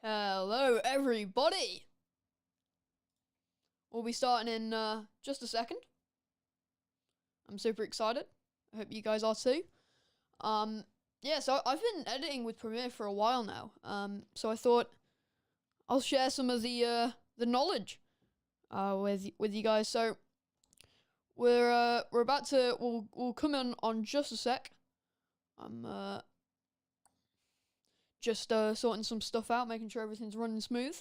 Hello, everybody! We'll be starting in just a second. I'm super excited. I hope you guys are too. Yeah, so I've been editing with Premiere for a while now. So I thought I'll share some of the knowledge with you guys. So we're about to we'll come in on just a sec. I'm just sorting some stuff out, making sure everything's running smooth.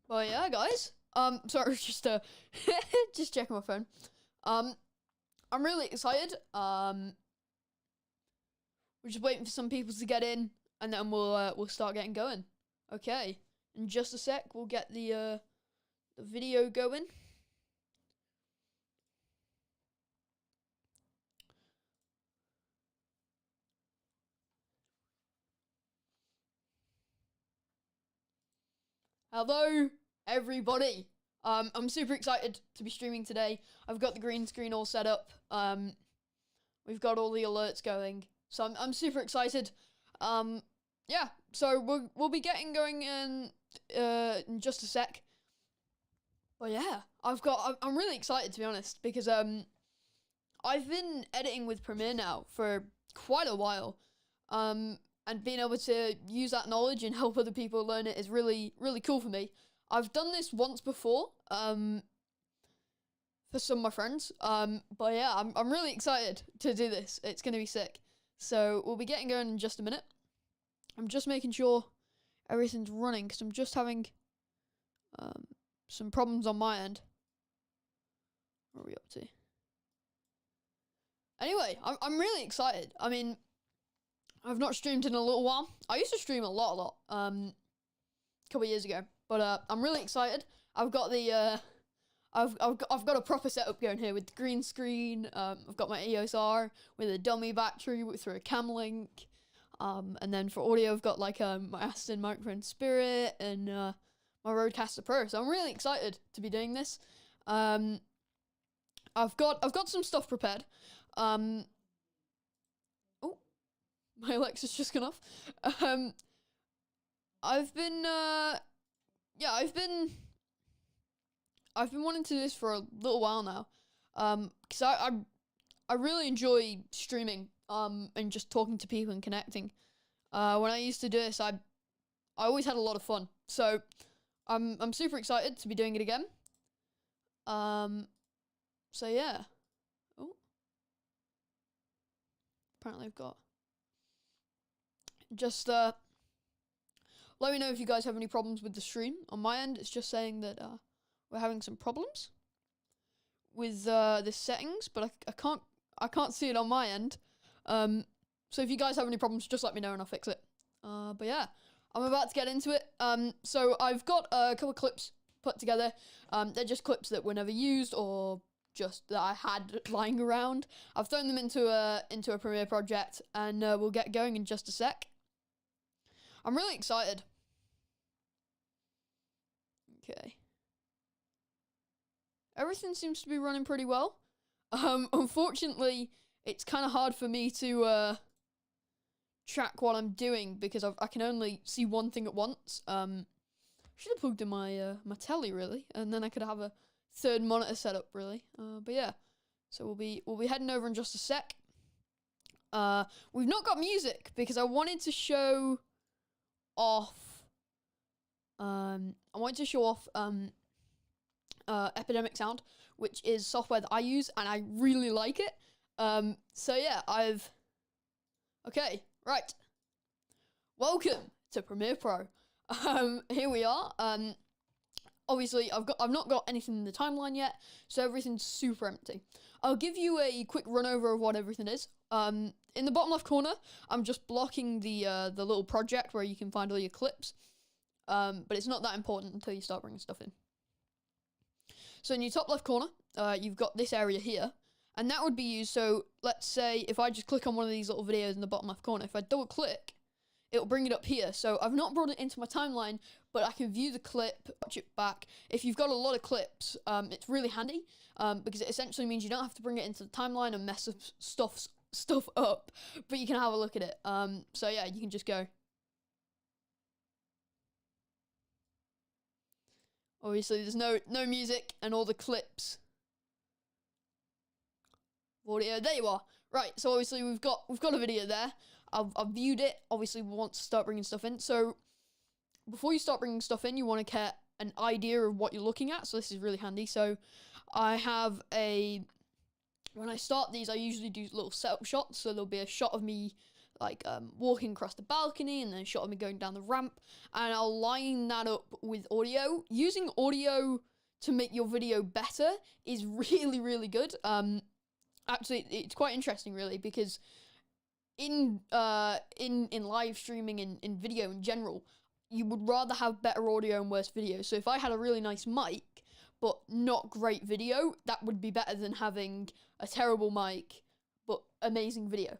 But yeah, guys. Sorry, just checking my phone. I'm really excited. We're just waiting for some people to get in, and then we'll start getting going. Okay, in just a sec, we'll get the video going. Hello, everybody. I'm super excited to be streaming today. I've got the green screen all set up. We've got all the alerts going, so I'm super excited. Yeah, so we'll be getting going in just a sec. But yeah, I'm really excited, to be honest, because I've been editing with Premiere now for quite a while. And being able to use that knowledge and help other people learn it is really, really cool for me. I've done this once before, for some of my friends. But yeah, I'm really excited to do this. It's gonna be sick. So we'll be getting going in just a minute. I'm just making sure everything's running because I'm just having some problems on my end. What are we up to? Anyway, I'm really excited. I mean, I've not streamed in a little while. I used to stream a lot, a couple of years ago. But I'm really excited. I've got the I've got a proper setup going here with the green screen. I've got my EOS R with a dummy battery through a cam link. And then for audio, I've got like my Aston microphone Spirit and my Rodecaster Pro. So I'm really excited to be doing this. I've got some stuff prepared. My Alexa's just gone off. I've been wanting to do this for a little while now. Because I really enjoy streaming, and just talking to people and connecting. When I used to do this, I always had a lot of fun. So I'm super excited to be doing it again. So yeah. Oh. Apparently I've got... Just let me know if you guys have any problems with the stream. On my end, it's just saying that we're having some problems with the settings, but I can't see it on my end. So if you guys have any problems, just let me know and I'll fix it. But yeah, I'm about to get into it. So I've got a couple of clips put together. They're just clips that were never used or just that I had lying around. I've thrown them into a Premiere project, and we'll get going in just a sec. I'm really excited. Okay. Everything seems to be running pretty well. Unfortunately, it's kind of hard for me to track what I'm doing because I can only see one thing at once. Should have plugged in my telly really, and then I could have a third monitor set up really. But yeah, so we'll be heading over in just a sec. We've not got music because I wanted to show off. Epidemic Sound, which is software that I use and I really like it. So yeah, okay, right. Welcome to Premiere Pro. Here we are. Obviously, I've not got anything in the timeline yet, so everything's super empty. I'll give you a quick run over of what everything is. In the bottom left corner, I'm just blocking the little project where you can find all your clips. but it's not that important until you start bringing stuff in. So in your top left corner, you've got this area here, and that would be used. So let's say if I just click on one of these little videos in the bottom left corner, if I double click, it'll bring it up here. So I've not brought it into my timeline, but I can view the clip, watch it back. If you've got a lot of clips, it's really handy, because it essentially means you don't have to bring it into the timeline and mess up stuff up, but you can have a look at it. So yeah, you can just go. Obviously, there's no music and all the clips. Audio. There you are. Right. So obviously we've got a video there. I've viewed it. Obviously, we want to start bringing stuff in. So before you start bringing stuff in, you want to get an idea of what you're looking at. So this is really handy. So I have when I start these, I usually do little setup shots. So there'll be a shot of me like walking across the balcony, and then a shot of me going down the ramp, and I'll line that up with audio. Using audio to make your video better is really, really good. Actually, it's quite interesting, really, because in live streaming, in video in general, you would rather have better audio and worse video. So if I had a really nice mic but not great video, that would be better than having a terrible mic but amazing video.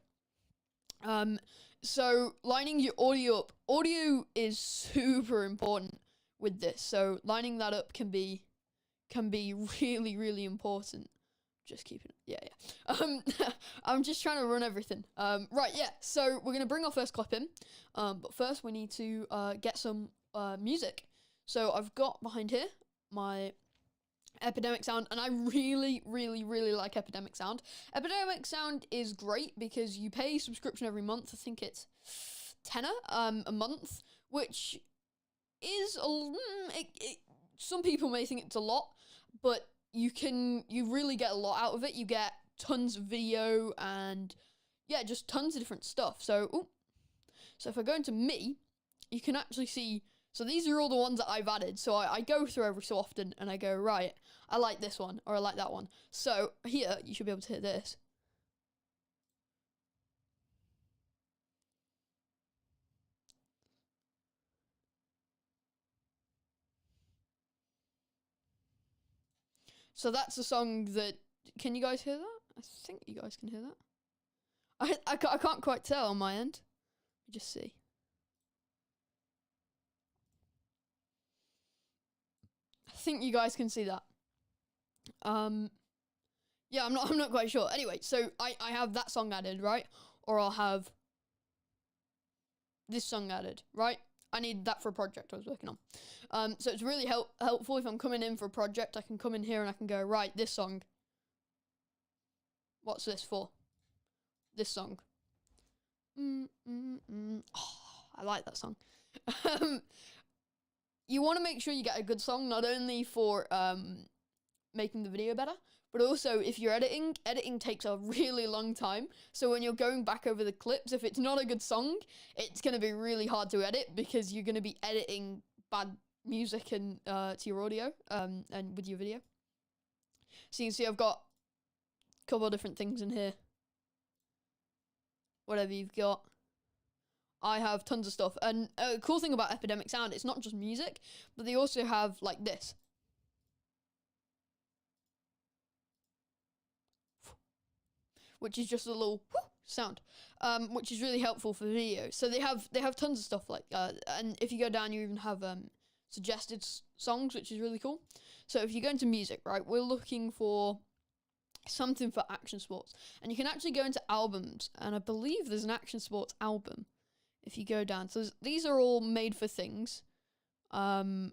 So lining your audio up. Audio is super important with this. So lining that up can be really, really important. Just keep it, yeah. I'm just trying to run everything. Right, yeah. So we're gonna bring our first clip in. But first we need to get some music. So I've got behind here my Epidemic Sound, and I really, really, really like Epidemic Sound. Epidemic Sound is great because you pay subscription every month. I think it's tenner a month, which is some people may think it's a lot, but you really get a lot out of it. You get tons of video and yeah, just tons of different stuff. So if I go into me, you can actually see. So these are all the ones that I've added. So I go through every so often and I go, right, I like this one or I like that one. So here, you should be able to hear this. So that's a song that, can you guys hear that? I think you guys can hear that. I can't quite tell on my end. Let me just see. I think you guys can see that. Yeah, I'm not quite sure. Anyway, so I have that song added, right? Or I'll have this song added, right? I need that for a project I was working on. So it's really helpful if I'm coming in for a project. I can come in here and I can go, right, this song. What's this for? This song. Oh, I like that song. You want to make sure you get a good song, not only for making the video better, but also if you're editing takes a really long time. So when you're going back over the clips, if it's not a good song, it's going to be really hard to edit because you're going to be editing bad music and to your audio and with your video. So you can see I've got a couple of different things in here. Whatever you've got. I have tons of stuff. And a cool thing about Epidemic Sound, it's not just music, but they also have like this. Which is just a little sound, which is really helpful for video. So they have tons of stuff like, and if you go down, you even have suggested songs, which is really cool. So if you go into music, right, we're looking for something for action sports, and you can actually go into albums, and I believe there's an action sports album. If you go down, so these are all made for things. There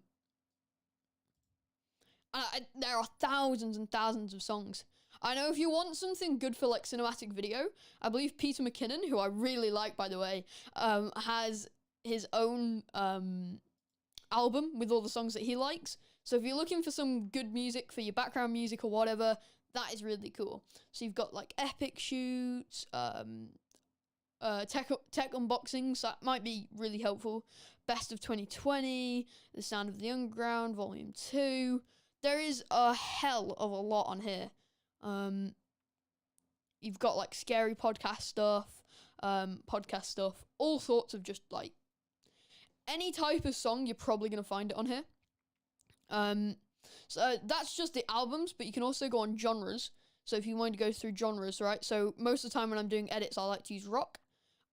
are thousands and thousands of songs. I know if you want something good for like cinematic video, I believe Peter McKinnon, who I really like, by the way, has his own album with all the songs that he likes. So if you're looking for some good music for your background music or whatever, that is really cool. So you've got like epic shoots, tech unboxings, that might be really helpful. Best of 2020, The Sound of the Underground, Volume 2. There is a hell of a lot on here. You've got like scary podcast stuff, all sorts of just like any type of song, you're probably going to find it on here. So that's just the albums, but you can also go on genres. So if you want to go through genres, right? So most of the time when I'm doing edits, I like to use rock.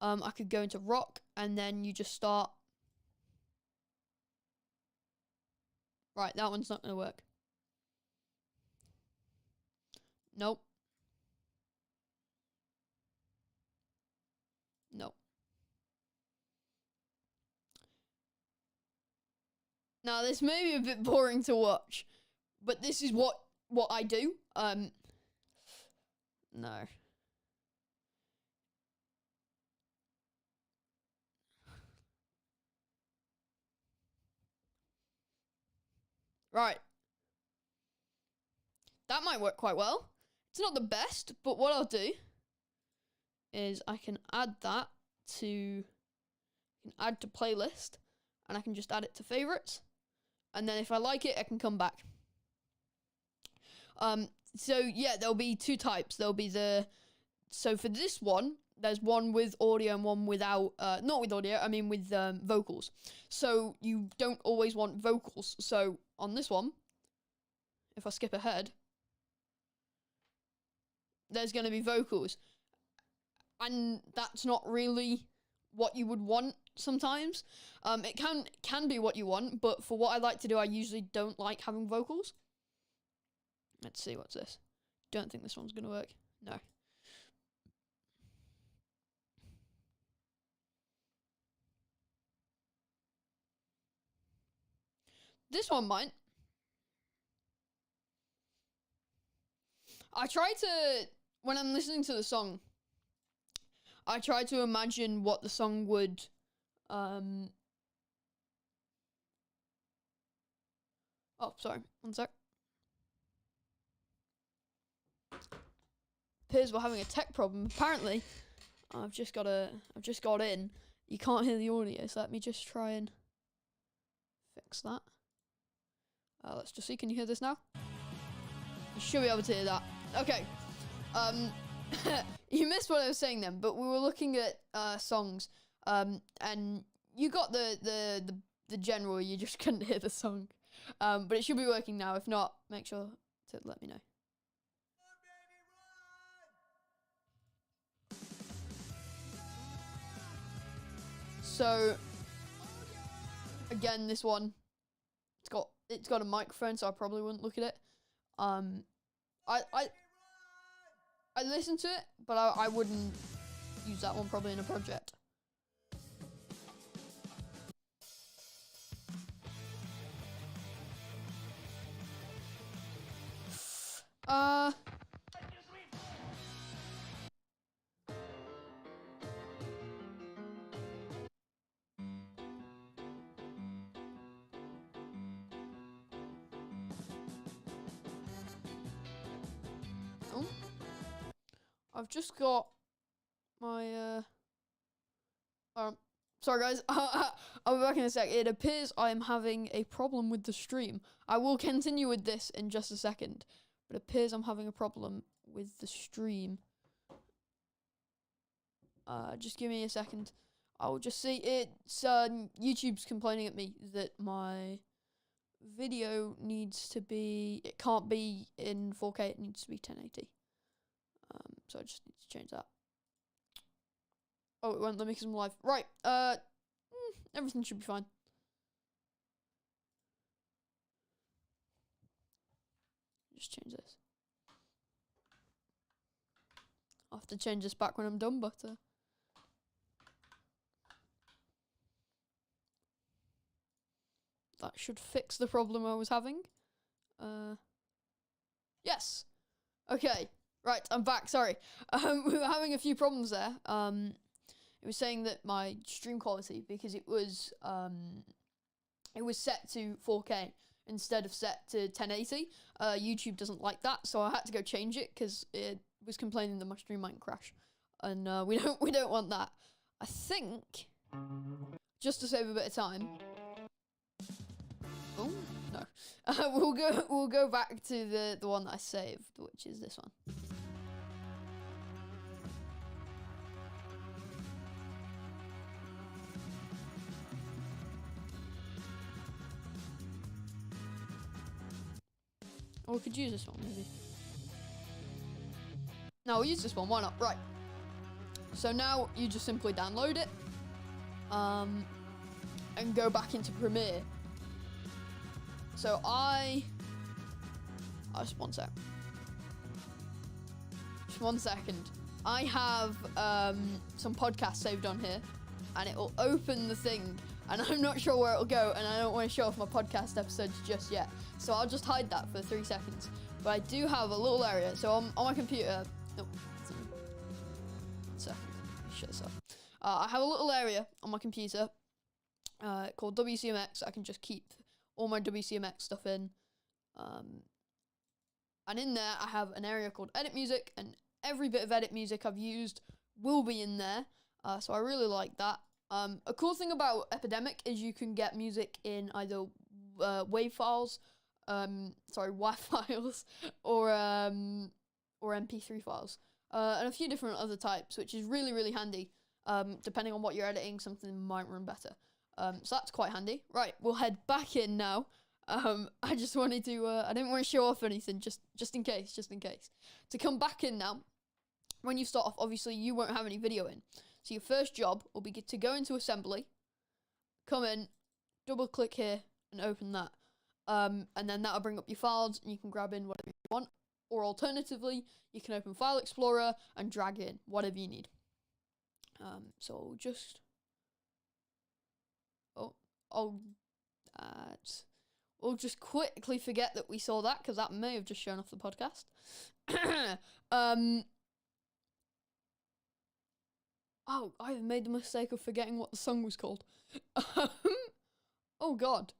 I could go into rock, and then you just start. Right, that one's not going to work. Nope. Nope. Now, this may be a bit boring to watch, but this is what I do. No. Right. That might work quite well. It's not the best, but what I'll do is I can add that to playlist, and I can just add it to favorites. And then if I like it, I can come back. So yeah, there'll be two types. There'll be so for this one, there's one with audio and one without, not with audio, I mean with vocals. So you don't always want vocals. So on this one, if I skip ahead, there's going to be vocals. And that's not really what you would want sometimes. It can be what you want, but for what I like to do, I usually don't like having vocals. Let's see, what's this? Don't think this one's going to work. No. This one might. I try to, when I'm listening to the song, I try to imagine what the song would, oh, sorry, one sec. Appears we're having a tech problem. Apparently, I've just got in. You can't hear the audio, so let me just try and fix that. Let's just see, can you hear this now? You should be able to hear that. Okay. You missed what I was saying then, but we were looking at songs, and you got the general. You just couldn't hear the song, but it should be working now. If not, make sure to let me know. So again, this one, it's got a microphone, so I probably wouldn't look at it. I listen to it, but I wouldn't use that one probably in a project. Oh, I've just got my sorry guys, I'll be back in a sec. It appears I am having a problem with the stream. I will continue with this in just a second, but it appears I'm having a problem with the stream. Just give me a second. I'll just see. It's YouTube's complaining at me that my video needs to be, it can't be in 4K, it needs to be 1080. So I just need to change that. Oh, it won't let me because I'm live. Right, everything should be fine. Just change this. I'll have to change this back when I'm done, but that should fix the problem I was having. Yes. Okay. Right, I'm back. Sorry. We were having a few problems there. It was saying that my stream quality, because it was set to 4K instead of set to 1080. YouTube doesn't like that, so I had to go change it because it was complaining that my stream might crash, and we don't want that. I think, just to save a bit of time. Oh no, we'll go back to the one that I saved, which is this one. we could use this one, maybe. No, we'll use this one. Why not? Right. So now you just simply download it. And go back into Premiere. So just one sec. Just 1 second. I have some podcasts saved on here, and it will open the thing, and I'm not sure where it'll go, and I don't want to show off my podcast episodes just yet. So I'll just hide that for 3 seconds. But I do have a little area. So on my computer, no, 1 second. Shut this up. I have a little area on my computer called WCMX. I can just keep all my WCMX stuff in. And in there, I have an area called Edit Music, and every bit of edit music I've used will be in there. So I really like that. A cool thing about Epidemic is you can get music in either WAV files, WAV files, or MP3 files, and a few different other types, which is really, really handy. Depending on what you're editing, something might run better. So that's quite handy. Right, we'll head back in now. I just wanted to, I didn't want to show off anything, just in case. To come back in now, when you start off, obviously you won't have any video in. So your first job will be to go into Assembly, come in, double click here, and open that. And then that'll bring up your files, and you can grab in whatever you want. Or alternatively, you can open File Explorer and drag in whatever you need. So just... we'll just quickly forget that we saw that, because that may have just shown off the podcast. Oh, I've made the mistake of forgetting what the song was called. Oh god.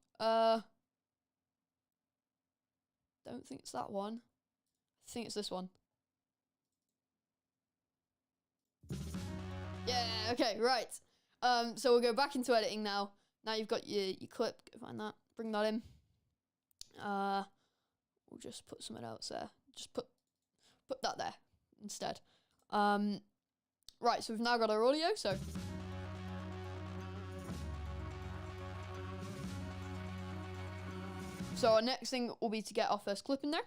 Don't think it's that one. I think it's this one. Yeah, okay, right. So we'll go back into editing now. Now you've got your clip. Go find that. Bring that in. We'll just put something else there. Just put that there instead. Right, so we've now got our audio, so... So our next thing will be to get our first clip in there.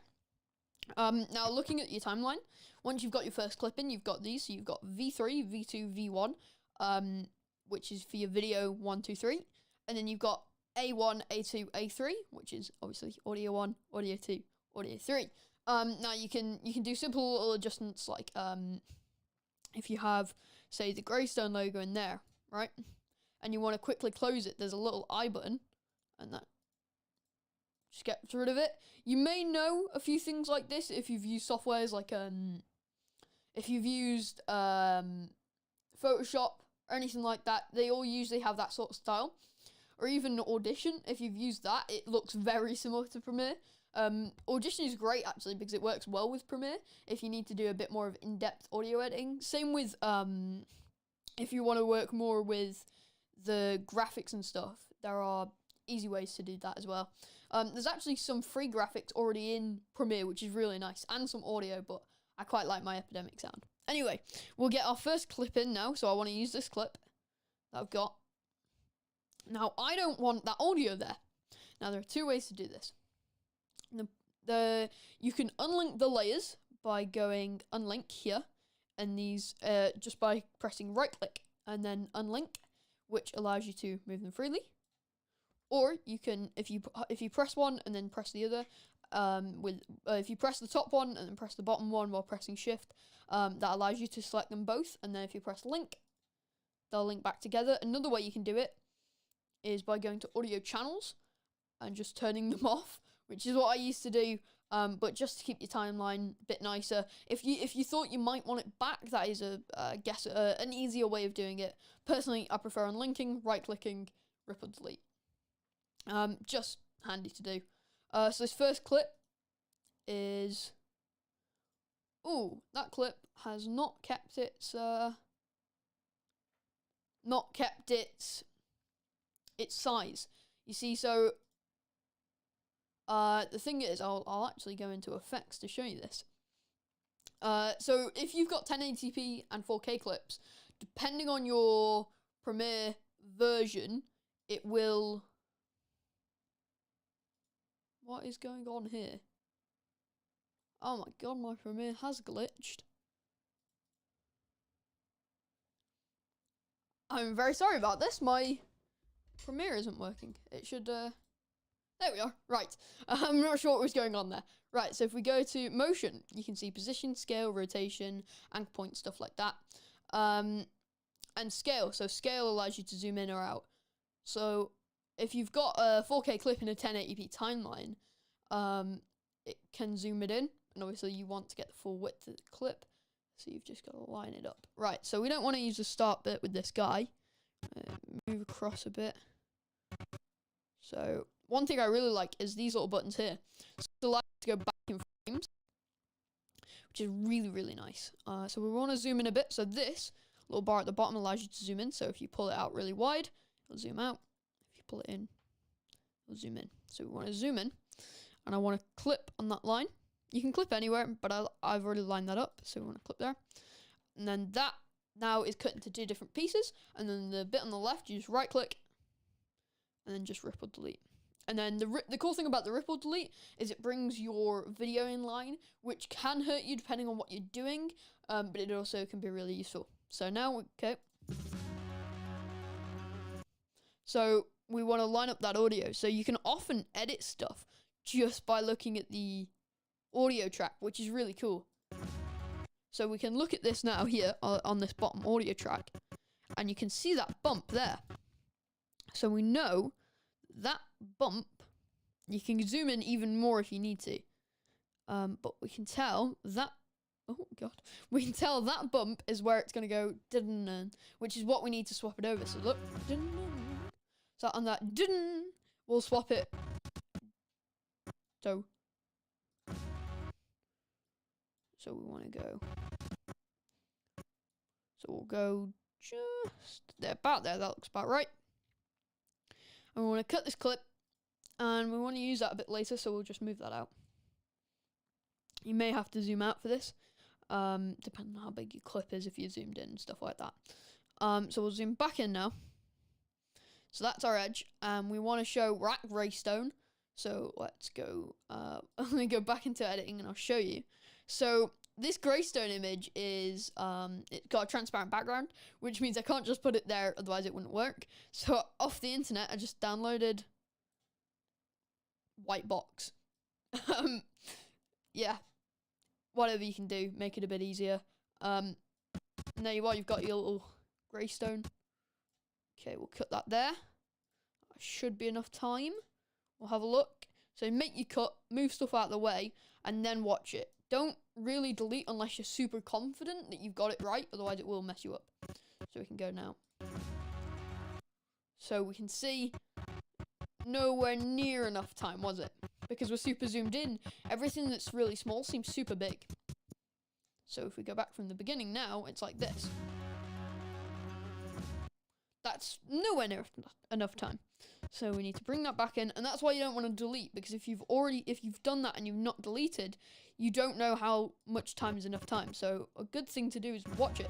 Now, looking at your timeline, once you've got your first clip in, you've got these. So you've got V3, V2, V1, which is for your video 1, 2, 3. And then you've got A1, A2, A3, which is obviously audio 1, audio 2, audio 3. Now you can do simple little adjustments, like if you have, say, the Greystone logo in there, right? And you want to quickly close it, there's a little I button, and that just gets rid of it. You may know a few things like this if you've used softwares like if you've used Photoshop or anything like that. They all usually have that sort of style. Or even Audition, if you've used that, it looks very similar to Premiere. Audition is great, actually, because it works well with Premiere if you need to do a bit more of in-depth audio editing. Same with if you want to work more with the graphics and stuff. There are easy ways to do that as well. There's actually some free graphics already in Premiere, which is really nice, and some audio, but I quite like my Epidemic sound. Anyway, we'll get our first clip in now, so I want to use this clip that I've got. Now, I don't want that audio there. Now, there are two ways to do this. You can unlink the layers by going unlink here, and these just by pressing right click and then unlink, which allows you to move them freely. Or you can, if you press one and then press the other, if you press the top one and then press the bottom one while pressing shift, that allows you to select them both. And then if you press link, they'll link back together. Another way you can do it is by going to audio channels and just turning them off, which is what I used to do, but just to keep your timeline a bit nicer. If you thought you might want it back, that is an easier way of doing it. Personally, I prefer unlinking, right-clicking, rip or delete. Just handy to do. So this first clip is... Ooh, that clip has not kept its size. You see, so the thing is, I'll actually go into effects to show you this. So if you've got 1080p and 4K clips, depending on your Premiere version, it will... What is going on here? Oh my god, my Premiere has glitched. I'm very sorry about this. My Premiere isn't working. It should, there we are. Right. I'm not sure what was going on there. Right, so if we go to motion, you can see position, scale, rotation, anchor point, stuff like that. And scale. So scale allows you to zoom in or out. So if you've got a 4K clip in a 1080p timeline, it can zoom it in. And obviously you want to get the full width of the clip. So you've just got to line it up. Right, so we don't want to use the start bit with this guy. Move across a bit. So one thing I really like is these little buttons here. So it allows you to go back in frames, which is really, really nice. So we want to zoom in a bit. So this little bar at the bottom allows you to zoom in. So if you pull it out really wide, it'll zoom out. If you pull it in, it'll zoom in. So we want to zoom in. And I want to clip on that line. You can clip anywhere, but I've already lined that up. So we want to clip there. And then that now is cut into 2 different pieces. And then the bit on the left, you just right click. And then just ripple delete. And then the cool thing about the ripple delete is it brings your video in line, which can hurt you depending on what you're doing, but it also can be really useful. So now, okay. So we want to line up that audio. So you can often edit stuff just by looking at the audio track, which is really cool. So we can look at this now here on this bottom audio track, and you can see that bump there. So we know that bump, you can zoom in even more if you need to. But we can tell that, oh god, we can tell that bump is where it's going to go, which is what we need to swap it over. So look, so on that, we'll swap it. So we want to go. So we'll go just there, about there. That looks about right. And we want to cut this clip, and we want to use that a bit later, so we'll just move that out. You may have to zoom out for this, depending on how big your clip is, if you're zoomed in and stuff like that. So we'll zoom back in now. So that's our edge, and we want to show rack graystone. So let's go, let me go back into editing and I'll show you. So this graystone image is, it's got a transparent background, which means I can't just put it there, otherwise it wouldn't work. So off the internet, I just downloaded white box. Yeah, whatever you can do, make it a bit easier. And there you are, you've got your little graystone. Okay, we'll cut that there. That should be enough time. We'll have a look. So make your cut, move stuff out of the way, and then watch it. Don't really delete unless you're super confident that you've got it right, otherwise it will mess you up. So we can go now. So we can see nowhere near enough time, was it? Because we're super zoomed in. Everything that's really small seems super big. So if we go back from the beginning now, it's like this. That's nowhere near enough time. So we need to bring that back in, and that's why you don't want to delete, because if you've done that and you've not deleted, you don't know how much time is enough time. So a good thing to do is watch it.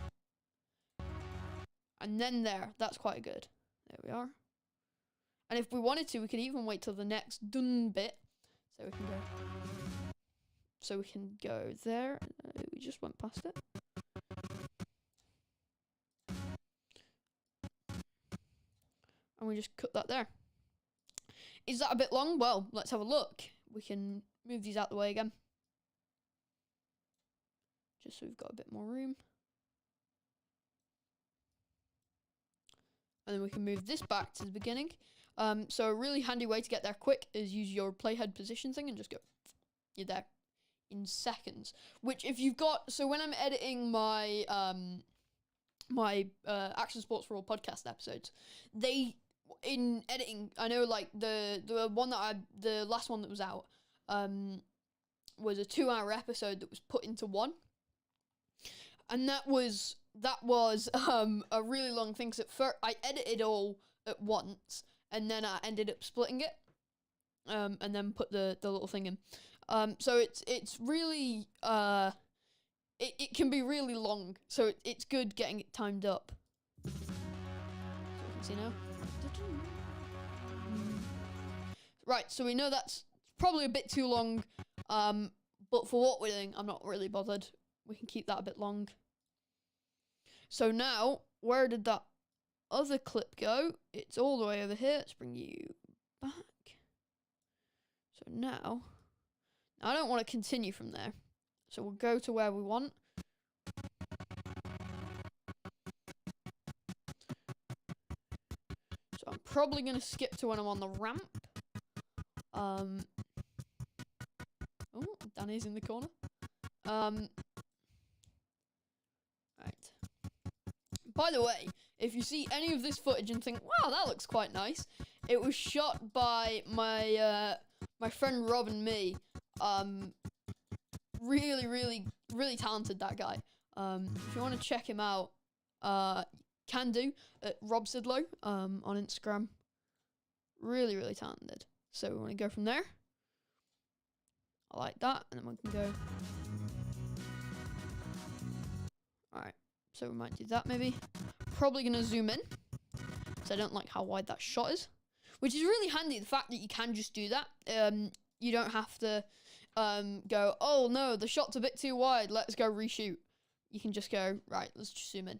And then that's quite good. There we are. And if we wanted to, we could even wait till the next done bit. So we can go there. We just went past it. And we just cut that there. Is that a bit long? Well, let's have a look. We can move these out the way again. Just so we've got a bit more room. And then we can move this back to the beginning. So a really handy way to get there quick is use your playhead position thing and just go, you're there in seconds. Which if you've got, so when I'm editing my Action Sports for All podcast episodes, in editing, I know like the last one that was out was a 2-hour episode that was put into one, and that was a really long thing. Cause at first I edited all at once, and then I ended up splitting it, and then put the little thing in. So it's really it can be really long. So it's good getting it timed up. So you can see now. Right, so we know that's probably a bit too long, But for what we're doing, I'm not really bothered. We can keep that a bit long. So now, where did that other clip go? It's all the way over here. Let's bring you back. So now, I don't want to continue from there. So we'll go to where we want. So I'm probably going to skip to when I'm on the ramp. Oh, Danny's in the corner. Right. By the way, if you see any of this footage and think, wow, that looks quite nice, it was shot by my my friend Rob and me. Really talented, that guy. If you want to check him out, can do at Rob Sidlow on Instagram. Really talented. So we want to go from there. I like that, and then we can go. Alright, so we might do that maybe. Probably gonna zoom in, because I don't like how wide that shot is. Which is really handy, the fact that you can just do that. You don't have to go, oh no, the shot's a bit too wide, let's go reshoot. You can just go, right, let's just zoom in.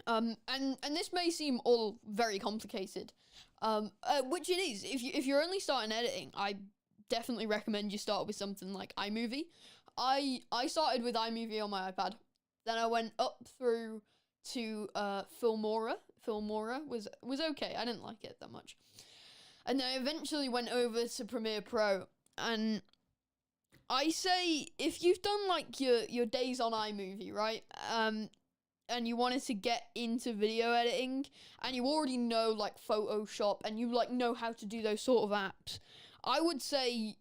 And this may seem all very complicated, which it is. If you're only starting editing, I definitely recommend you start with something like iMovie. I started with iMovie on my iPad, then I went up through to Filmora. Filmora was okay. I didn't like it that much, and then I eventually went over to Premiere Pro. And I say, if you've done like your days on iMovie, right, and you wanted to get into video editing, and you already know like Photoshop, and you like know how to do those sort of apps, I would say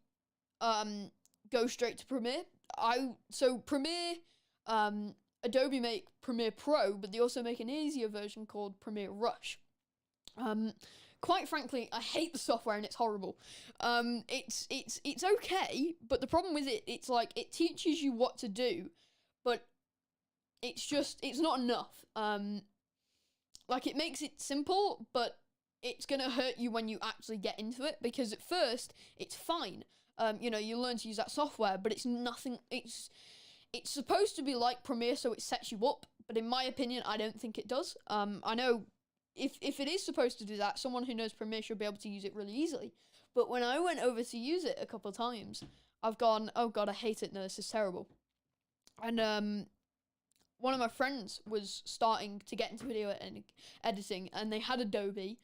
go straight to Premiere. Premiere, Adobe make Premiere Pro, but they also make an easier version called Premiere Rush. Quite frankly, I hate the software and it's horrible. It's okay, but the problem with it, it's like it teaches you what to do, but it's not enough. Like it makes it simple, but it's gonna hurt you when you actually get into it, because at first it's fine. You know, you learn to use that software, but it's nothing. It's supposed to be like Premiere, so it sets you up, but in my opinion, I don't think it does. I know if it is supposed to do that, someone who knows Premiere should be able to use it really easily. But when I went over to use it a couple of times, I've gone, oh god, I hate it. No, this is terrible. And one of my friends was starting to get into video editing, and they had Adobe,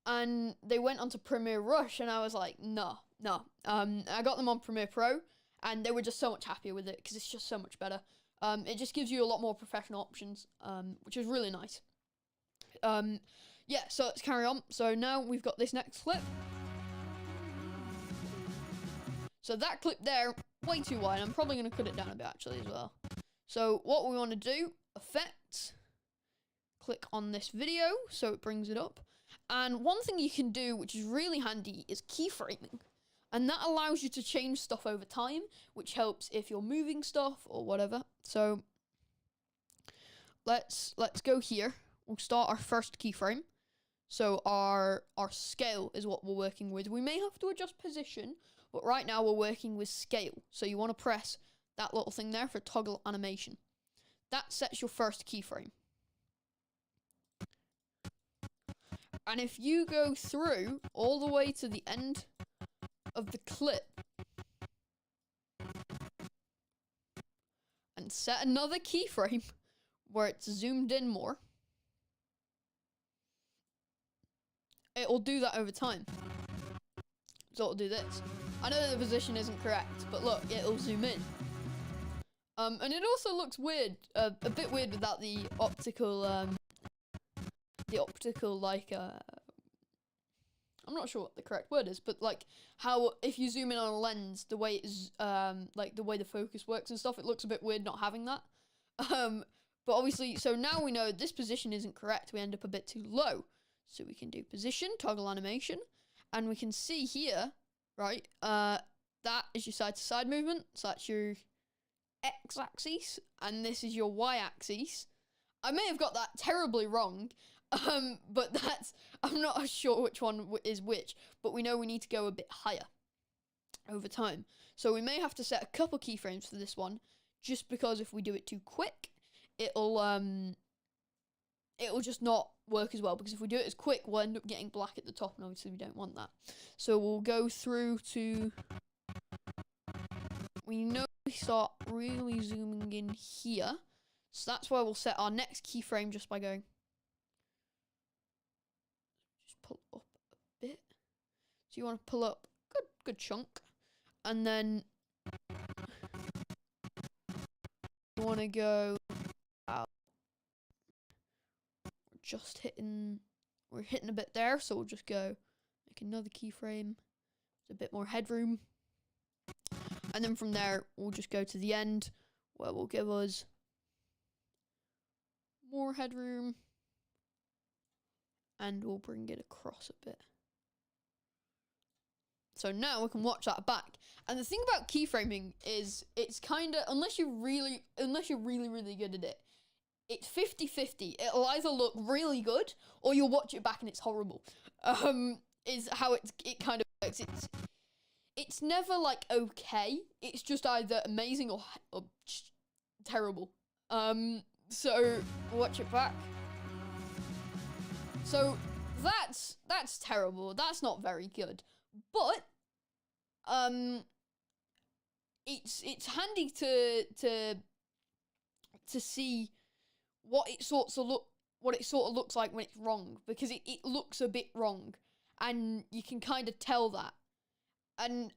and they went onto Premiere Rush, and I was like, no. I got them on Premiere Pro, and they were just so much happier with it, because it's just so much better. It just gives you a lot more professional options, which is really nice. Yeah, so let's carry on. So now we've got this next clip. So that clip there, way too wide. I'm probably going to cut it down a bit, actually, as well. So what we want to do, effects, click on this video, so it brings it up. And one thing you can do, which is really handy, is keyframing. And that allows you to change stuff over time, which helps if you're moving stuff or whatever. So let's go here. We'll start our first keyframe. So our scale is what we're working with. We may have to adjust position, but right now we're working with scale. So you want to press that little thing there for toggle animation. That sets your first keyframe. And if you go through all the way to the end of the clip and set another keyframe where it's zoomed in more, it will do that over time. So it'll do this. I know the position isn't correct, but look, it'll zoom in. And it also looks weird, a bit weird without the optical, like, I'm not sure what the correct word is, but like how if you zoom in on a lens, the way it's, like the way the focus works and stuff, it looks a bit weird not having that. But obviously, so now we know this position isn't correct, we end up a bit too low. So we can do position, toggle animation, and we can see here, right, that is your side-to-side movement, so that's your x-axis, and this is your y-axis. I may have got that terribly wrong, but I'm not sure which one is which, but we know we need to go a bit higher. over time. So we may have to set a couple keyframes for this one, just because if we do it too quick, it'll just not work as well, because if we do it as quick, we'll end up getting black at the top, and obviously we don't want that. So we'll go through to, we know we start really zooming in here, so that's why we'll set our next keyframe just by going, just pull up a bit. So you want to pull up good chunk, and then you want to go out. We're hitting a bit there, so we'll just go make another keyframe. There's a bit more headroom, and then from there we'll just go to the end where we'll give us more headroom, and we'll bring it across a bit. So now we can watch that back. And the thing about keyframing is it's kind of, unless you're really, really good at it, it's 50-50. It'll either look really good or you'll watch it back and it's horrible. Is how it kind of works. It's never like okay. It's just either amazing or terrible. So watch it back. So that's terrible. That's not very good. But it's handy to see what it sort of looks like when it's wrong, because it looks a bit wrong, and you can kind of tell that, and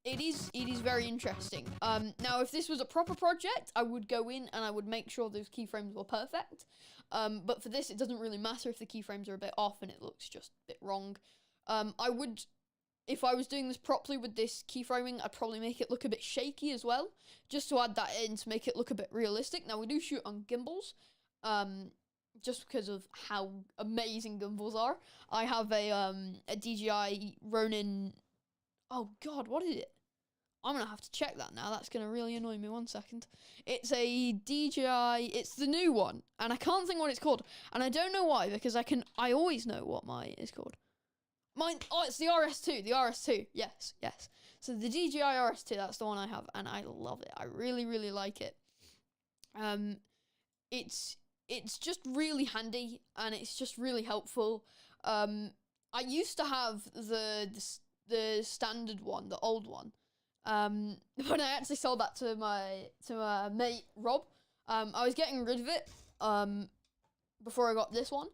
it is very interesting. Now if this was a proper project, I would go in and I would make sure those keyframes were perfect. But for this, it doesn't really matter if the keyframes are a bit off and it looks just a bit wrong. I would, if I was doing this properly with this keyframing, I'd probably make it look a bit shaky as well, just to add that in to make it look a bit realistic. Now we do shoot on gimbals, just because of how amazing gimbals are. I have a DJI Ronin. Oh God, what is it? I'm gonna have to check that now. That's gonna really annoy me. 1 second. It's a DJI. It's the new one, and I can't think what it's called, and I don't know why, because I always know what mine is called. It's the RS2. The RS2. Yes. So the DJI RS2. That's the one I have, and I love it. I really, really like it. It's just really handy, and it's just really helpful. I used to have the standard one, the old one. But I actually sold that to my mate Rob. I was getting rid of it before I got this one,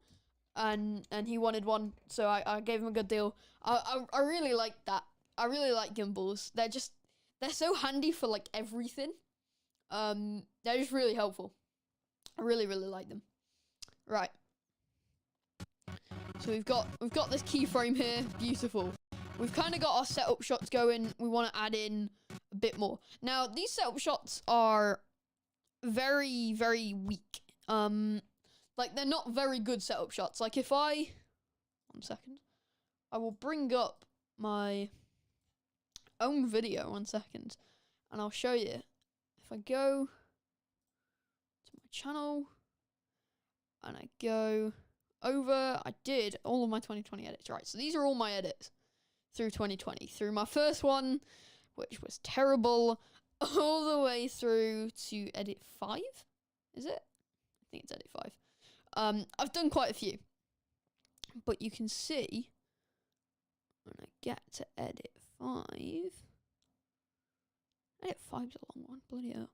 and he wanted one, so I gave him a good deal. I really like that. I really like gimbals. They're so handy for like everything. They're just really helpful. I really, really like them. Right. So we've got this keyframe here. Beautiful. We've kind of got our setup shots going. We want to add in a bit more. Now, these setup shots are very, very weak. Like, they're not very good setup shots. Like, if I... 1 second. I will bring up my own video. 1 second. And I'll show you. If I go to my channel and I go over, I did all of my 2020 edits. Right, so these are all my edits through 2020. Through my first one, which was terrible, all the way through to edit 5. Is it? I think it's edit 5. I've done quite a few. But you can see when I get to edit 5. Edit 5's a long one, bloody hell.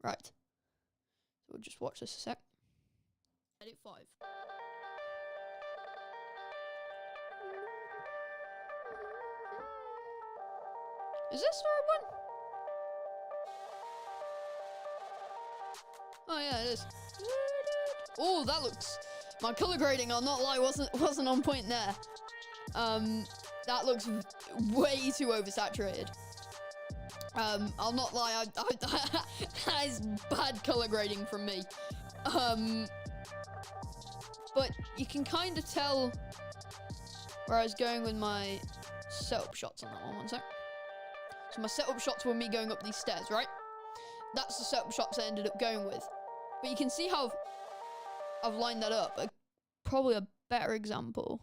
Right. So we'll just watch this a sec. Edit 5. Is this the right one? Oh yeah, it is. Oh, that looks... My color grading, I'll not lie, wasn't on point there. That looks way too oversaturated. I'll not lie, that is bad color grading from me. But you can kind of tell where I was going with my setup shots on that one. 1 sec. So my setup shots were me going up these stairs, right? That's the setup shots I ended up going with. But you can see how I've lined that up. Probably a better example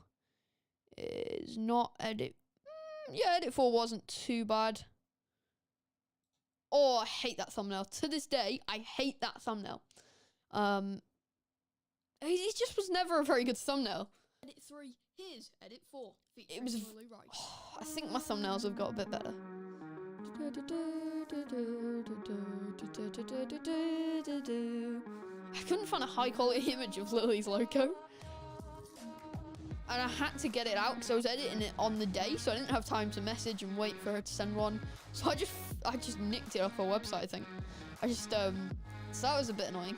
is not edit. Yeah, edit 4 wasn't too bad. Oh, I hate that thumbnail. To this day, I hate that thumbnail. It just was never a very good thumbnail. Edit 3, here's edit 4. It was. I think my thumbnails have got a bit better. I couldn't find a high quality image of Lily's logo. And I had to get it out because I was editing it on the day, so I didn't have time to message and wait for her to send one. So I just nicked it off her website, I think. So that was a bit annoying.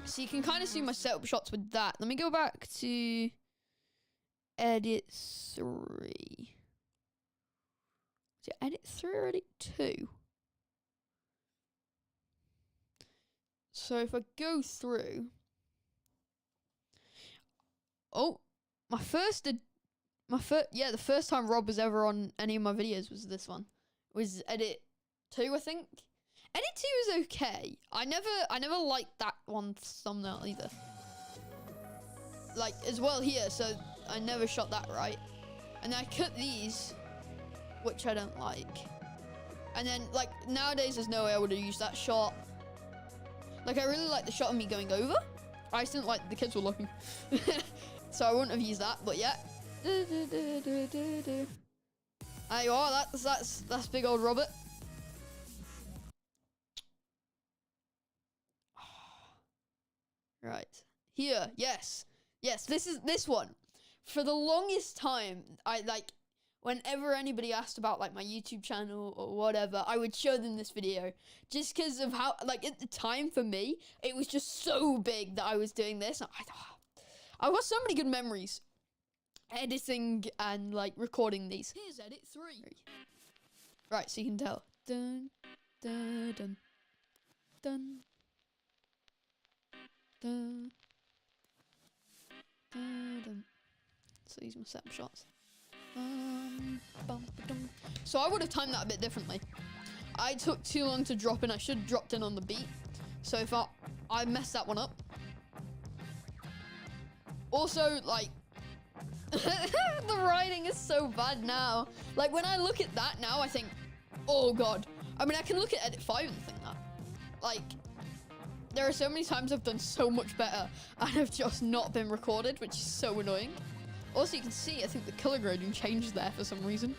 So you can kind of see my setup shots with that. Let me go back to edit 3. Is it edit 3 or edit 2? So if I go through, oh, the first time Rob was ever on any of my videos was this one. It was edit 2, I think. Edit 2 is okay. I never liked that one thumbnail either. Like, as well here, so I never shot that right. And I cut these, which I don't like. And then, like, nowadays there's no way I would have used that shot. Like, I really like the shot of me going over. I just didn't like the kids were looking. So I wouldn't have used that, but yeah. There you are, that's big old Robert. Right. Here, yes. Yes, this one. For the longest time, whenever anybody asked about like my YouTube channel or whatever, I would show them this video just because of how, like, at the time for me, it was just so big that I was doing this. I've got so many good memories editing and like recording these. Here's edit 3. Right, so you can tell. Dun, dun, dun, dun, dun, dun, dun. So these are my setup shots. So I would have timed that a bit differently. I took too long to drop in. I should have dropped in on the beat. So if I messed that one up. Also, like, the writing is so bad now. Like, when I look at that now, I think, oh god. I mean, I can look at edit 5 and think that. Like, there are so many times I've done so much better and have just not been recorded, which is so annoying. Also, you can see, I think the color grading changed there for some reason.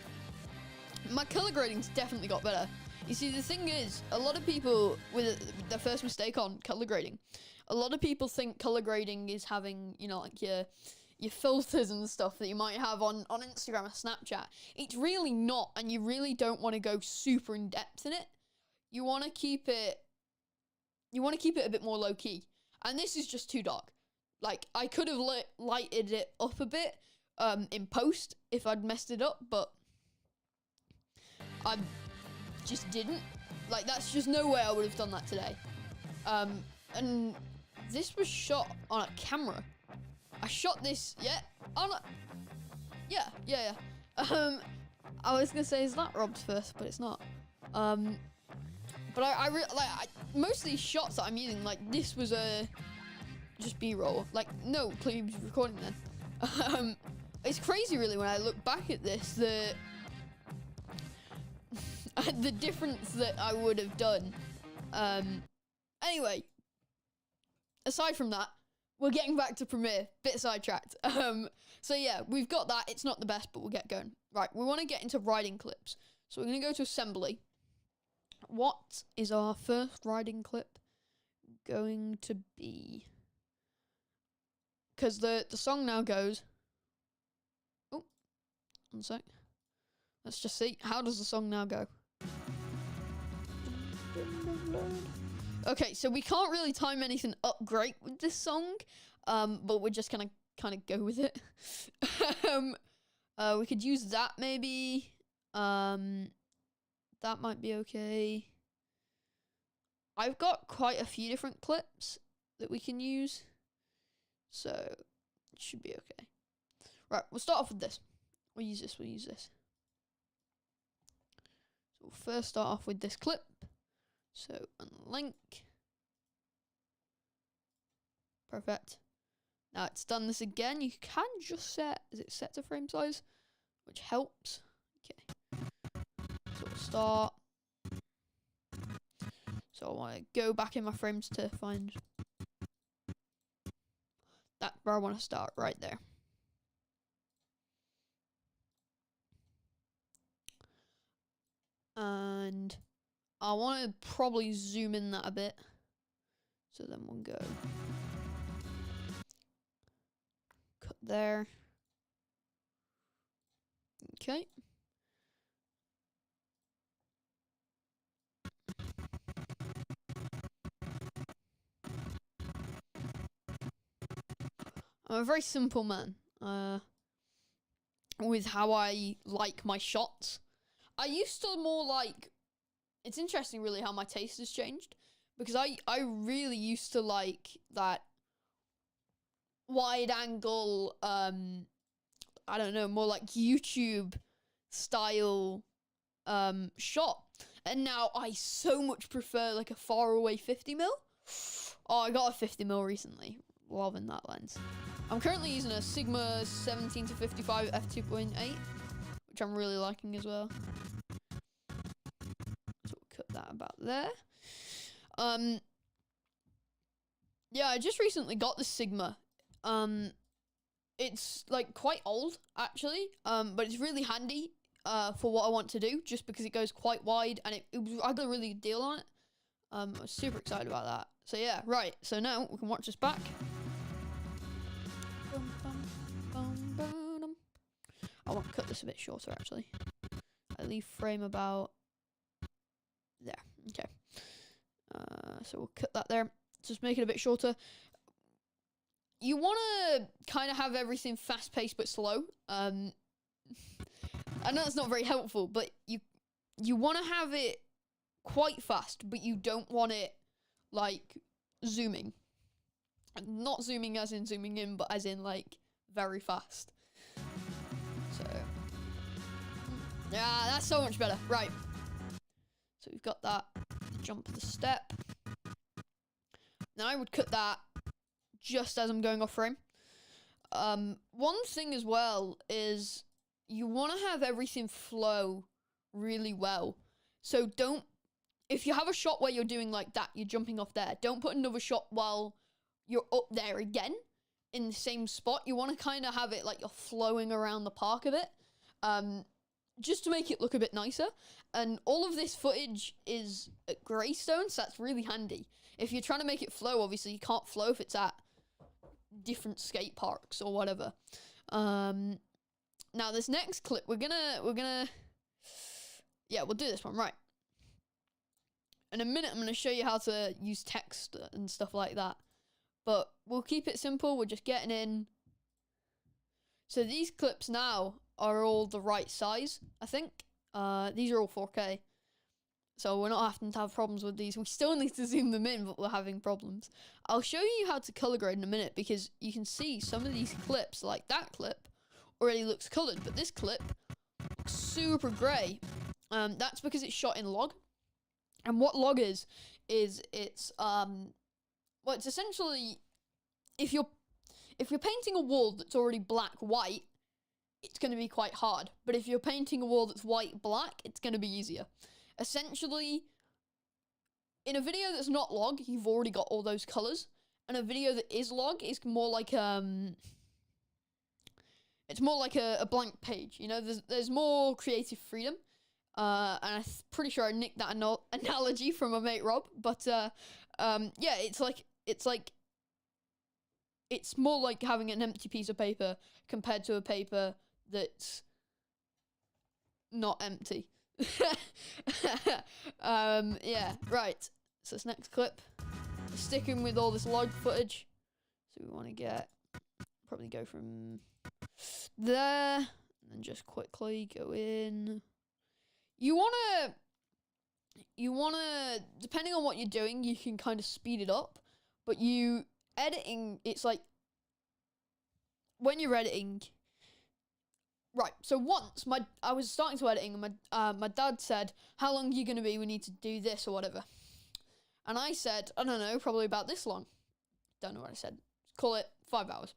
My color grading's definitely got better. You see, the thing is, a lot of people, with their first mistake on color grading, a lot of people think color grading is having, you know, like your filters and stuff that you might have on Instagram or Snapchat. It's really not, and you really don't want to go super in depth in it. You want to keep it a bit more low key. And this is just too dark. Like, I could have lighted it up a bit in post if I'd messed it up, but I just didn't. Like, that's just no way I would have done that today. And this was shot on a camera. I shot this, on a, yeah. I was gonna say, is that Rob's first, but it's not. But most of these shots that I'm using, like, this was just B-roll. Like, no, please recording then. It's crazy, really, when I look back at this, the difference that I would have done. Anyway, aside from that, we're getting back to Premiere. Bit sidetracked. So yeah, we've got that. It's not the best, but we'll get going. Right, we want to get into writing clips. So we're going to go to assembly. What is our first writing clip going to be? Because the song now goes... Oh, one sec. Let's just see. How does the song now go? Okay, so we can't really time anything up great with this song, but we're just gonna kind of go with it. We could use that maybe. That might be okay. I've got quite a few different clips that we can use, so it should be okay. Right, we'll start off with this. We'll use this. So we'll first start off with this clip. So, unlink. Perfect. Now it's done this again. You can just set, is it set to frame size? which helps. Okay, so we'll start. So I want to go back in my frames to find that where I want to start, right there. And I want to probably zoom in that a bit. So then we'll go cut there. Okay. I'm a very simple man with how I like my shots. I used to more like, it's interesting really how my taste has changed, because I really used to like that wide angle, I don't know, more like YouTube style shot. And now I so much prefer like a far away 50mm. Oh, I got a 50mm recently. Loving that lens. I'm currently using a Sigma 17 to 55 f2.8, which I'm really liking as well. So we'll cut that about there. Yeah, I just recently got the Sigma. It's like quite old actually, but it's really handy for what I want to do, just because it goes quite wide, and I got a really good deal on it. I was super excited about that. So yeah, right. So now we can watch this back. I want to cut this a bit shorter actually. I leave frame about there. Okay. So we'll cut that there. Just make it a bit shorter. You want to kind of have everything fast paced but slow. I know that's not very helpful, but you want to have it quite fast, but you don't want it like zooming. Not zooming as in zooming in, but as in like very fast. So yeah, that's so much better. Right. So we've got that jump the step. Now I would cut that just as I'm going off frame. One thing as well is you want to have everything flow really well. So don't, if you have a shot where you're doing like that, you're jumping off there, don't put another shot while you're up there again in the same spot. You want to kind of have it like you're flowing around the park a bit, just to make it look a bit nicer. And all of this footage is at Greystone, so that's really handy. If you're trying to make it flow, obviously you can't flow if it's at different skate parks or whatever. Now this next clip, we're gonna yeah, we'll do this one, right. In a minute I'm gonna show you how to use text and stuff like that, but we'll keep it simple. We're just getting in. So these clips now are all the right size, I think. These are all 4K. So we're not having to have problems with these. We still need to zoom them in, but we're having problems. I'll show you how to color grade in a minute, because you can see some of these clips, like that clip, already looks colored, but this clip looks super gray. That's because it's shot in log. And what log is it's well, it's essentially, if you're painting a wall that's already black-white, it's going to be quite hard. But if you're painting a wall that's white-black, it's going to be easier. Essentially, in a video that's not log, you've already got all those colors. And a video that is log is more like it's more like a blank page. You know, there's more creative freedom. And I'm pretty sure I nicked that analogy from my mate Rob. But yeah, it's more like having an empty piece of paper compared to a paper that's not empty. Yeah, right. So this next clip, we're sticking with all this log footage. So we want to probably go from there, and then just quickly go in. You wanna, depending on what you're doing, you can kind of speed it up. But editing, it's like, when you're editing, right, so once I was starting to editing, and my dad said, how long are you going to be? We need to do this or whatever. And I said, I don't know, probably about this long. Don't know what I said. Call it 5 hours.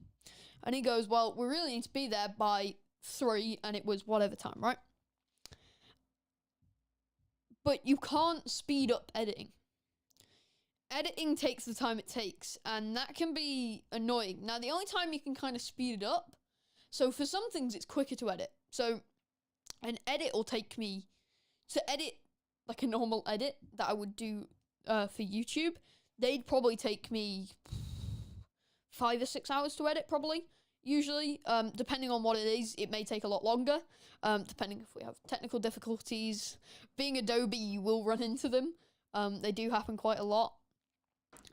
And he goes, well, we really need to be there by 3 and it was whatever time, right? But you can't speed up editing. Editing takes the time it takes, and that can be annoying. Now, the only time you can kind of speed it up, so for some things it's quicker to edit. So an edit will take me, to edit like a normal edit that I would do for YouTube, they'd probably take me 5 or 6 hours to edit, probably. Usually, depending on what it is, it may take a lot longer, depending if we have technical difficulties. Being Adobe, you will run into them. They do happen quite a lot.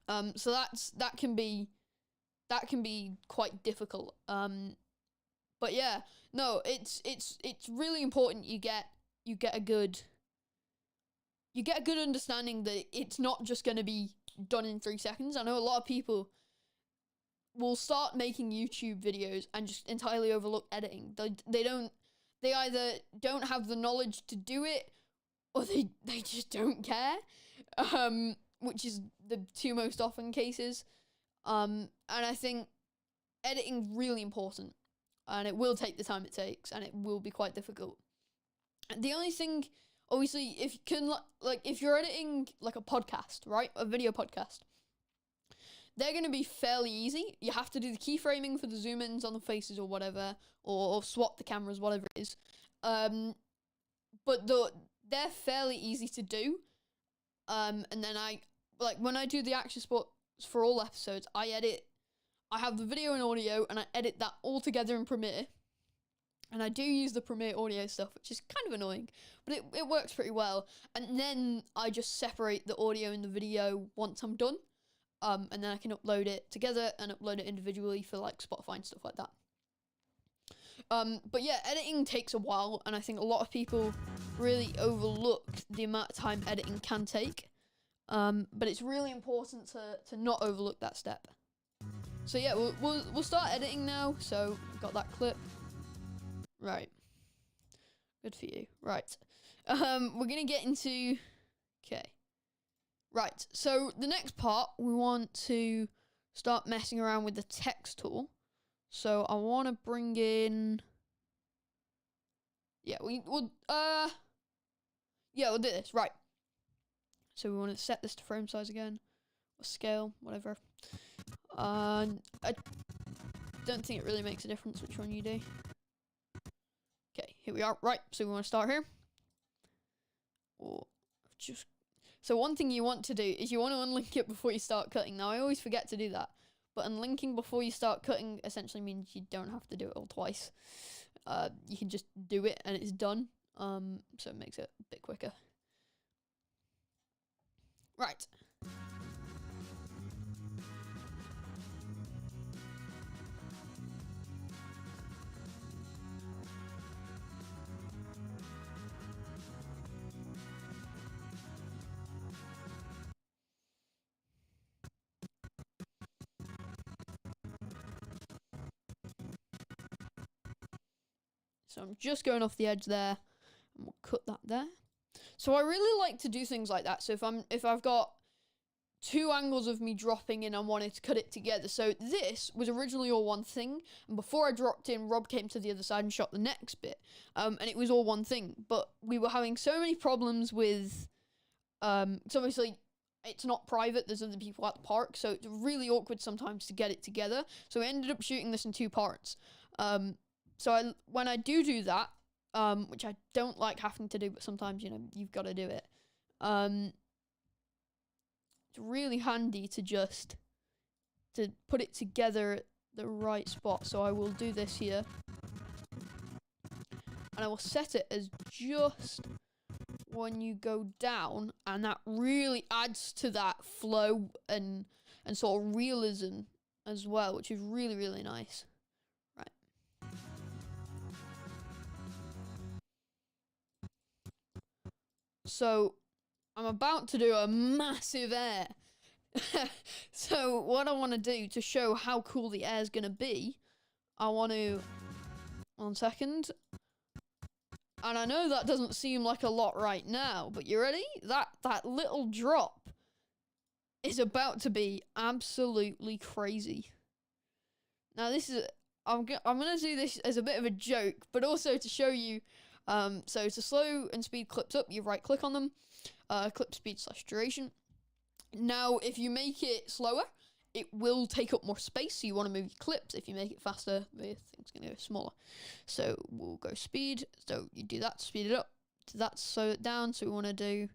So that can be quite difficult. But yeah, no, it's really important you get a good understanding that it's not just going to be done in 3 seconds. I know a lot of people will start making YouTube videos and just entirely overlook editing. They either don't have the knowledge to do it, or they just don't care, which is the 2 most often cases. And I think editing really important, and it will take the time it takes, and it will be quite difficult. The only thing, obviously, if you can, like, if you're editing like a podcast, right, a video podcast, they're going to be fairly easy. You have to do the keyframing for the zoom ins on the faces or whatever, or swap the cameras, whatever it is. But they're fairly easy to do. And then when I do the action sports for all episodes, I have the video and audio, and I edit that all together in Premiere. And I do use the Premiere audio stuff, which is kind of annoying, but it works pretty well. And then I just separate the audio and the video once I'm done. And then I can upload it together and upload it individually for like Spotify and stuff like that. But yeah, editing takes a while, and I think a lot of people really overlook the amount of time editing can take. But it's really important to not overlook that step. So yeah, we'll start editing now. So we've got that clip. Right. Good for you. Right. We're gonna get into. Okay. Right. So the next part, we want to start messing around with the text tool. So I want to bring in. Yeah, we'll do this. Right. So we want to set this to frame size again, or scale, whatever. I don't think it really makes a difference which one you do. Okay, here we are. Right, so we want to start here. So one thing you want to do is you want to unlink it before you start cutting. Now, I always forget to do that, but unlinking before you start cutting essentially means you don't have to do it all twice. You can just do it and it's done. So it makes it a bit quicker. Right. So I'm just going off the edge there, and we'll cut that there. So I really like to do things like that. So if I've got 2 angles of me dropping in and wanted to cut it together. So this was originally all one thing, and before I dropped in, Rob came to the other side and shot the next bit, and it was all one thing. But we were having so many problems with, so obviously it's not private, there's other people at the park, so it's really awkward sometimes to get it together. So we ended up shooting this in 2 parts. So when I do that, which I don't like having to do, but sometimes, you know, you've got to do it. It's really handy to put it together at the right spot. So I will do this here. And I will set it as just when you go down, and that really adds to that flow and sort of realism as well, which is really, really nice. So I'm about to do a massive air. So what I want to do to show how cool the air is going to be, I want to, 1 second. And I know that doesn't seem like a lot right now, but you ready? That little drop is about to be absolutely crazy. Now this is I'm gonna do this as a bit of a joke, but also to show you. So to slow and speed clips up, you right click on them, clip speed / duration. Now, if you make it slower, it will take up more space. So you want to move your clips. If you make it faster, the thing's gonna go smaller. So we'll go speed. So you do that to speed it up. Do that to slow it down. So we want to do.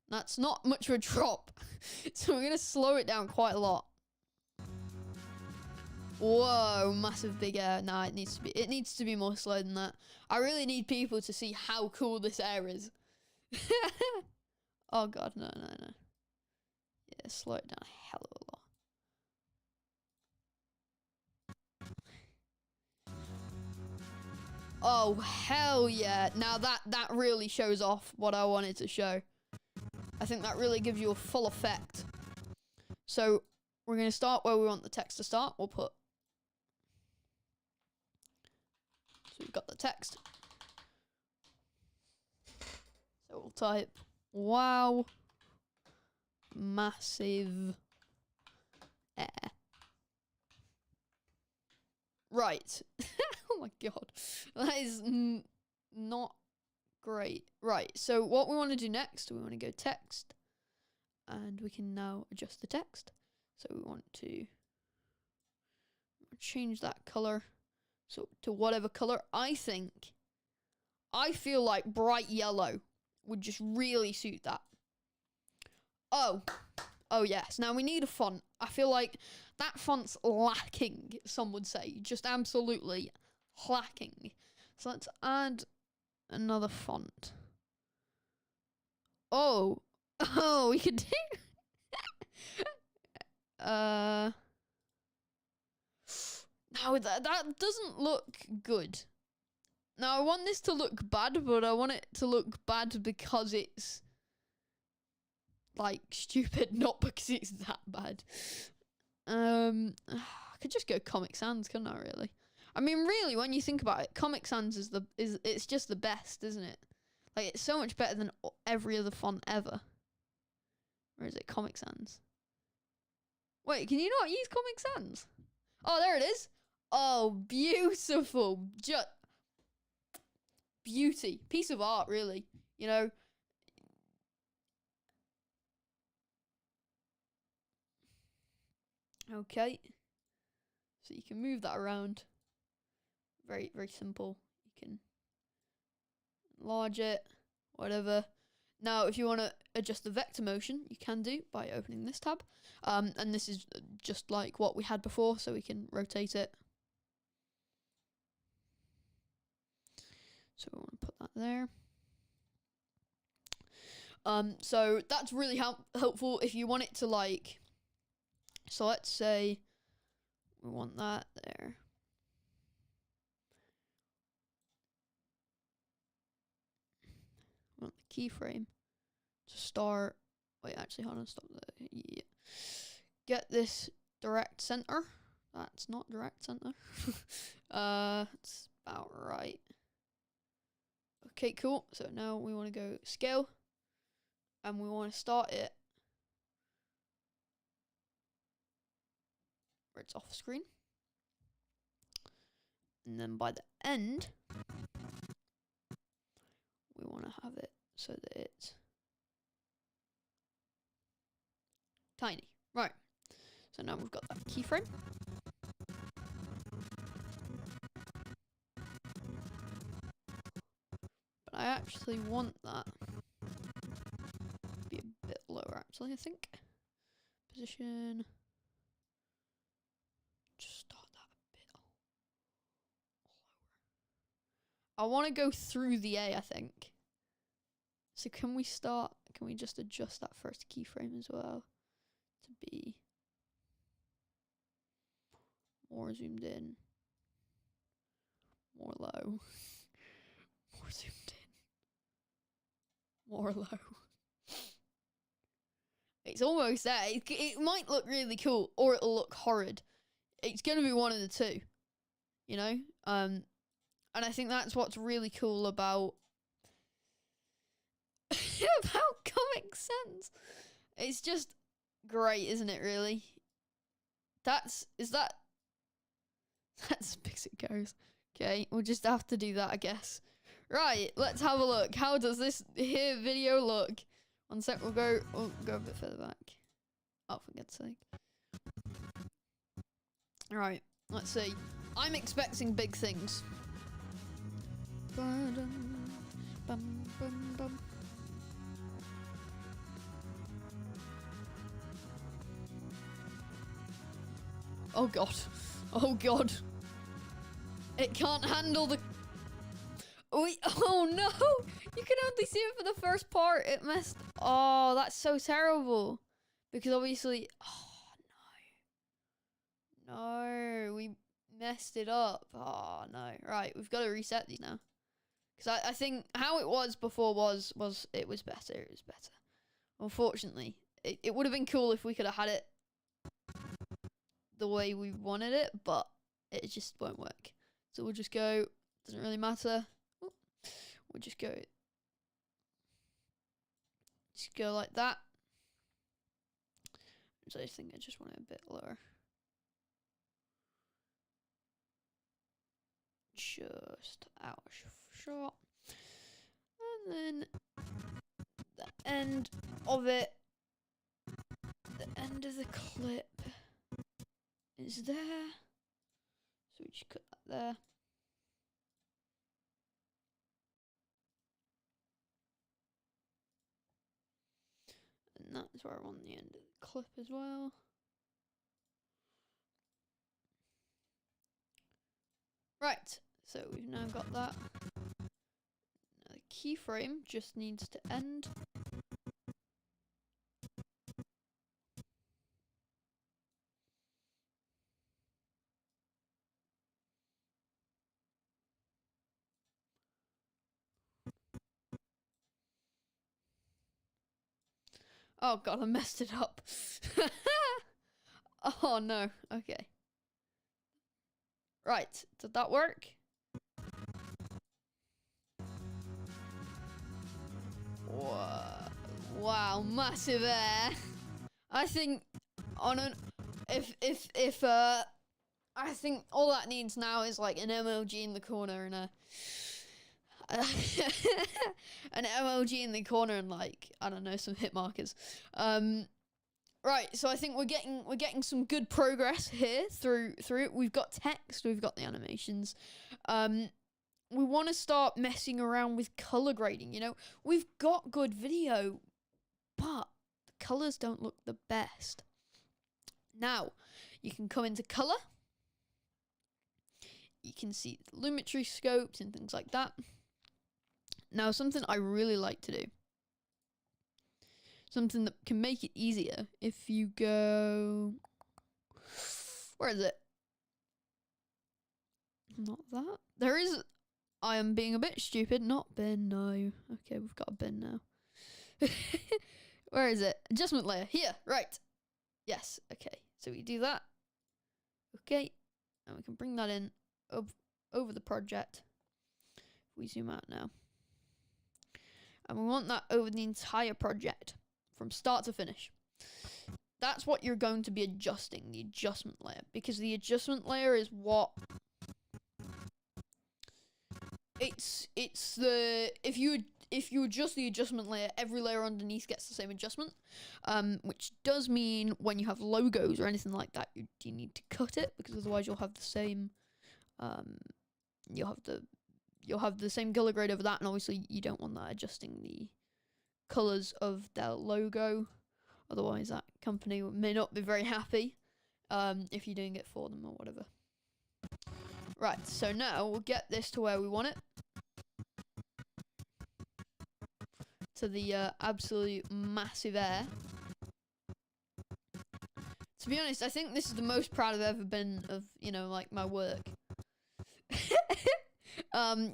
That's not much of a drop. So we're gonna slow it down quite a lot. Whoa, massive big air. Nah, it needs to be more slow than that. I really need people to see how cool this air is. Oh god, no. Yeah, slow it down a hell of a lot. Oh hell yeah. Now that really shows off what I wanted to show. I think that really gives you a full effect. So we're gonna start where we want the text to start. We'll put. So we've got the text. So we'll type, wow, massive air. Right. Oh my god. That is not great. Right, so what we want to do next, we want to go text. And we can now adjust the text. So we want to change that color. So to whatever color. I feel like bright yellow would just really suit that. Oh yes. Now we need a font. I feel like that font's lacking, some would say. Just absolutely lacking. So let's add another font. Oh, we could do... No, that doesn't look good. Now, I want this to look bad, but I want it to look bad because it's, like, stupid, not because it's that bad. I could just go Comic Sans, couldn't I, really? I mean, really, when you think about it, Comic Sans is it's just the best, isn't it? Like, it's so much better than every other font ever. Or is it Comic Sans? Wait, can you not use Comic Sans? Oh, there it is. Oh, beautiful. Just beauty. Piece of art, really. You know? Okay. So you can move that around. Very, very simple. You can enlarge it, whatever. Now, if you want to adjust the vector motion, you can do by opening this tab. And this is just like what we had before, so we can rotate it. So we want to put that there. So that's really helpful if you want it to like. So let's say we want that there. We want the keyframe to start. Wait, actually, hold on, stop there. Yeah. Get this direct center. That's not direct center. It's about right. Okay, cool. So now we want to go scale, and we want to start it where it's off screen, and then by the end, we want to have it so that it's tiny. Right. So now we've got that keyframe. But I actually want that to be a bit lower, actually, I think. Position. Just start that a bit lower. I want to go through the A, I think. So can we just adjust that first keyframe as well to be more zoomed in, more low, more zoomed in, more low. It's almost there. It might look really cool, or it'll look horrid. It's going to be one of the two, you know? And I think that's what's really cool about Comic Sans. It's just great, isn't it, really? Is that as big as it goes. Okay, we'll just have to do that, I guess. Right, let's have a look. How does this here video look? 1 sec, we'll go a bit further back. Oh, for God's sake. Alright, let's see. I'm expecting big things. Ba-dum, bum, bum, bum. Oh god. Oh god. It can't handle the... Oh no! You can only see it for the first part. It messed... Oh, that's so terrible. Because obviously... Oh, no. No, we messed it up. Oh, no. Right, we've got to reset these now. Because I think how it was before was it was better. It was better. Unfortunately, it would have been cool if we could have had it the way we wanted it, but it just won't work. So we'll just go... Doesn't really matter. We'll just go like that. So I think I just want it a bit lower. Just out shot. And then the end of it, the end of the clip is there. So we just cut that there. And that's where I want the end of the clip as well. Right, so we've now got that. Now the keyframe just needs to end. Oh god, I messed it up. Oh no, okay. Right, did that work? Wow, massive air. I think on an I think all that needs now is like an MLG in the corner and a an MLG in the corner and like I don't know, some hit markers. Right, so I think we're getting some good progress here through it. We've got text, we've got the animations. We want to start messing around with color grading, you know. We've got good video, but the colors don't look the best. Now, you can come into color. You can see lumetri scopes and things like that. Now, something I really like to do, something that can make it easier, if you go... Where is it? Not that. There is... I am being a bit stupid. Not bin, no. Okay, we've got a bin now. Where is it? Adjustment layer. Here, right. Yes, okay. So we do that. Okay. And we can bring that in over the project. If we zoom out now. And we want that over the entire project. From start to finish. That's what you're going to be adjusting, the adjustment layer. Because the adjustment layer is what... It's the... If you adjust the adjustment layer, every layer underneath gets the same adjustment. Which does mean when you have logos or anything like that, you need to cut it. Because otherwise you'll have the same... You'll have the same color grade over that. And obviously you don't want that adjusting the colors of their logo, otherwise that company may not be very happy if you're doing it for them or whatever. Right, so now we'll get this to where we want it, to the absolute massive air. To be honest, I think this is the most proud I've ever been of, you know, like my work.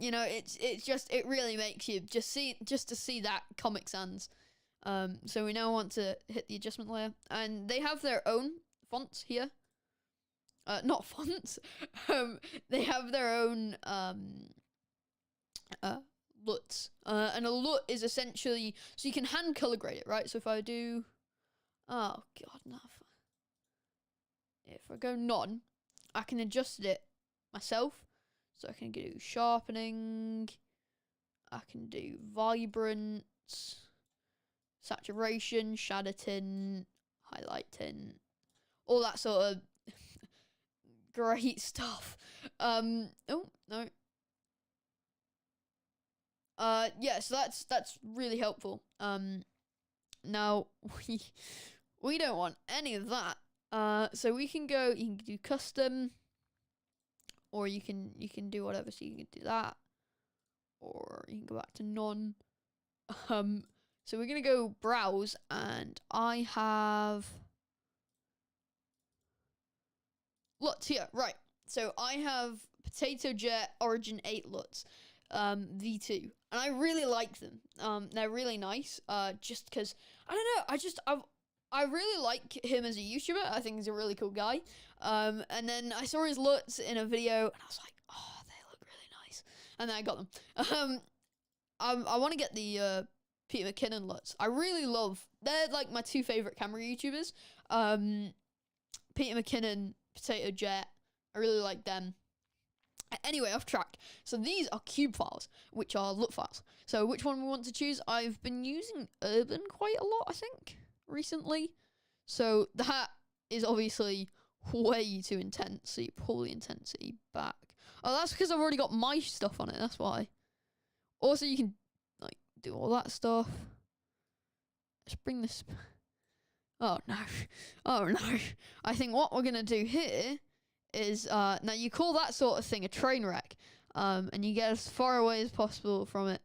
You know, it really makes you just to see that Comic Sans. So we now want to hit the adjustment layer, and they have their own fonts here. Not fonts. They have their own LUTs. And a LUT is essentially, so you can hand color grade it, right? So if I do, oh god, no. If I go none, I can adjust it myself. So I can do sharpening, I can do vibrance, saturation, shadow tint, highlight tint, all that sort of great stuff. Oh no. Yeah, so that's really helpful. Now we don't want any of that. So you can do custom, or you can do whatever. So you can do that, or you can go back to none. So we're gonna go browse, and I have LUTs here, right? So I have Potato Jet Origin 8 LUTs, V2, and I really like them. They're really nice. Just because I don't know, I really like him as a YouTuber. I think he's a really cool guy. And then I saw his LUTs in a video, and I was like, oh, they look really nice, and then I got them. I want to get the Peter McKinnon LUTs. I really love. They're like my two favorite camera YouTubers. Peter McKinnon, Potato Jet. I really like them. Anyway, off track. So these are cube files, which are LUT files. So which one we want to choose? I've been using Urban quite a lot, I think, recently. So that is obviously way too intense. So you pull the intensity back. Oh, that's because I've already got my stuff on it. That's why. Also, you can like do all that stuff. Let's bring this. Oh no. Oh no. I think what we're gonna do here is now you call that sort of thing a train wreck, and you get as far away as possible from it.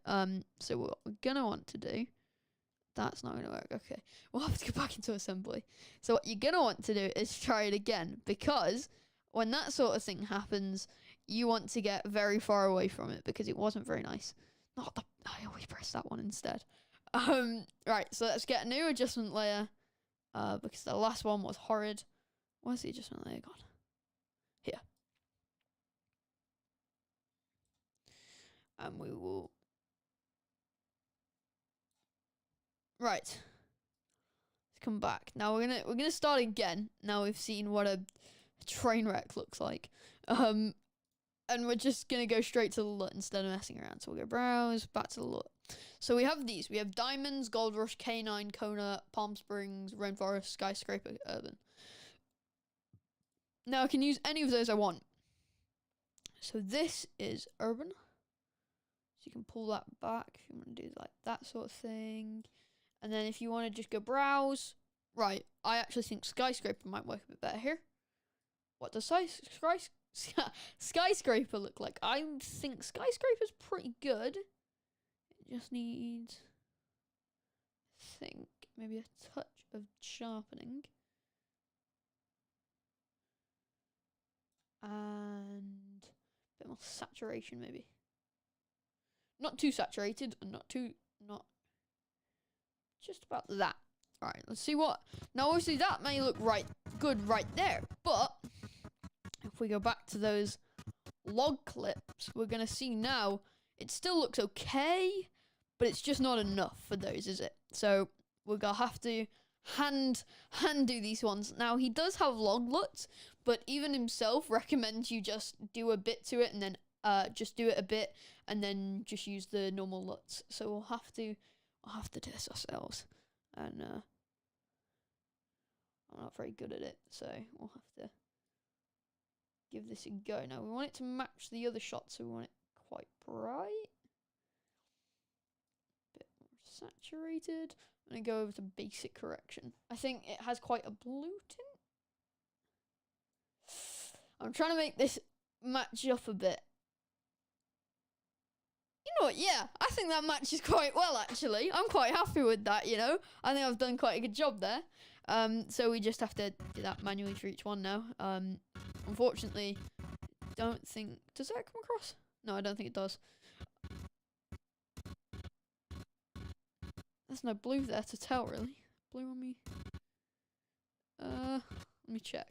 So what we're gonna want to do, that's not gonna work. Okay, we'll have to go back into assembly. So what you're gonna want to do is try it again, because when that sort of thing happens, you want to get very far away from it because it wasn't very nice. Not the I always press that one instead. Right, so let's get a new adjustment layer, because the last one was horrid. Where's the adjustment layer gone? Here. And we will. Right. Let's come back. Now we're gonna start again. Now we've seen what a train wreck looks like. And we're just gonna go straight to the LUT instead of messing around. So we'll go browse, back to the LUT. So we have these. We have Diamonds, Gold Rush, K9, Kona, Palm Springs, Rainforest, Skyscraper, Urban. Now I can use any of those I want. So this is Urban. So you can pull that back if you want to do like that sort of thing. And then if you want to just go browse. Right, I actually think Skyscraper might work a bit better here. What does Skyscraper look like? I think Skyscraper's pretty good. It just needs, I think, maybe a touch of sharpening. And a bit more saturation, maybe. Not too saturated, and not just about that. Alright, let's see what. Now, obviously, that may look good right there, but if we go back to those log clips, we're going to see now it still looks okay, but it's just not enough for those, is it? So we're going to have to hand do these ones. Now, he does have log LUTs, but even himself recommends you just do a bit to it and then just do it a bit and then just use the normal LUTs. So we'll have to do this ourselves. And I'm not very good at it, so we'll have to give this a go. Now we want it to match the other shot, so we want it quite bright, a bit more saturated. I'm gonna go over to basic correction. I think it has quite a blue tint. I'm trying to make this match up a bit. You know what, yeah, I think that matches quite well, actually. I'm quite happy with that, you know. I think I've done quite a good job there. So we just have to do that manually for each one now. Unfortunately, don't think... Does that come across? No, I don't think it does. There's no blue there to tell, really. Blue on me. Let me check.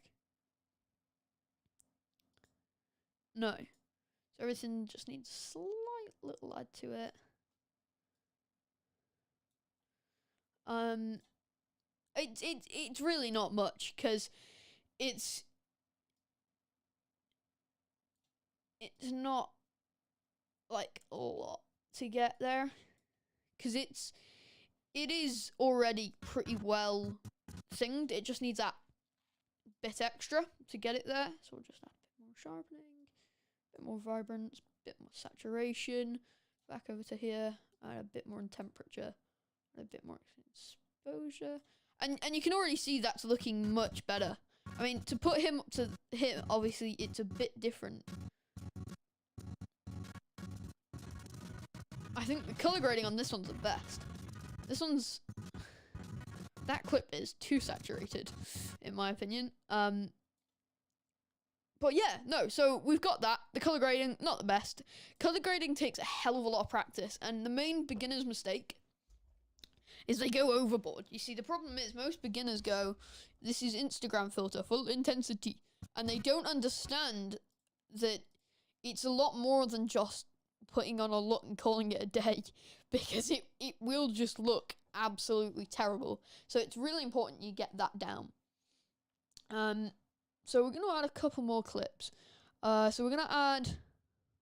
No. So everything just needs a slight little add to it. It's really not much, because it's it's not like a lot to get there, because it is already pretty well thinged. It just needs that bit extra to get it there. So we'll just add a bit more sharpening, a bit more vibrance, a bit more saturation. Back over to here, add a bit more in temperature, and a bit more exposure. And you can already see that's looking much better. I mean, to put him up to him, obviously it's a bit different. I think the color grading on this one's the best. This one's... That clip is too saturated, in my opinion. But yeah, no, so we've got that. The color grading, not the best. Color grading takes a hell of a lot of practice, and the main beginner's mistake is they go overboard. You see, the problem is most beginners go, this is Instagram filter, full intensity, and they don't understand that it's a lot more than just putting on a look and calling it a day, because it will just look absolutely terrible. So it's really important you get that down. So we're going to add a couple more clips. So we're going to add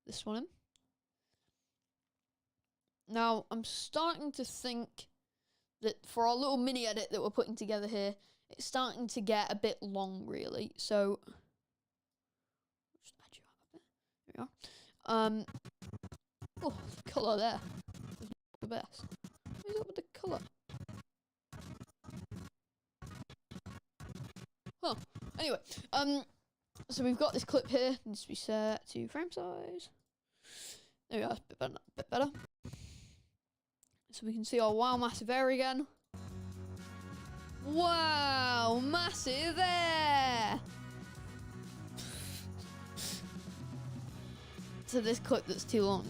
this one in. Now, I'm starting to think that for our little mini edit that we're putting together here, it's starting to get a bit long, really. So, just add you up a bit. There we are. Oh, the colour there is not the best. What is up with the colour? Huh. Anyway, so we've got this clip here. It needs to be set to frame size. There we are. It's a bit better. So we can see our wow massive air again. Wow, massive air! To this clip that's too long.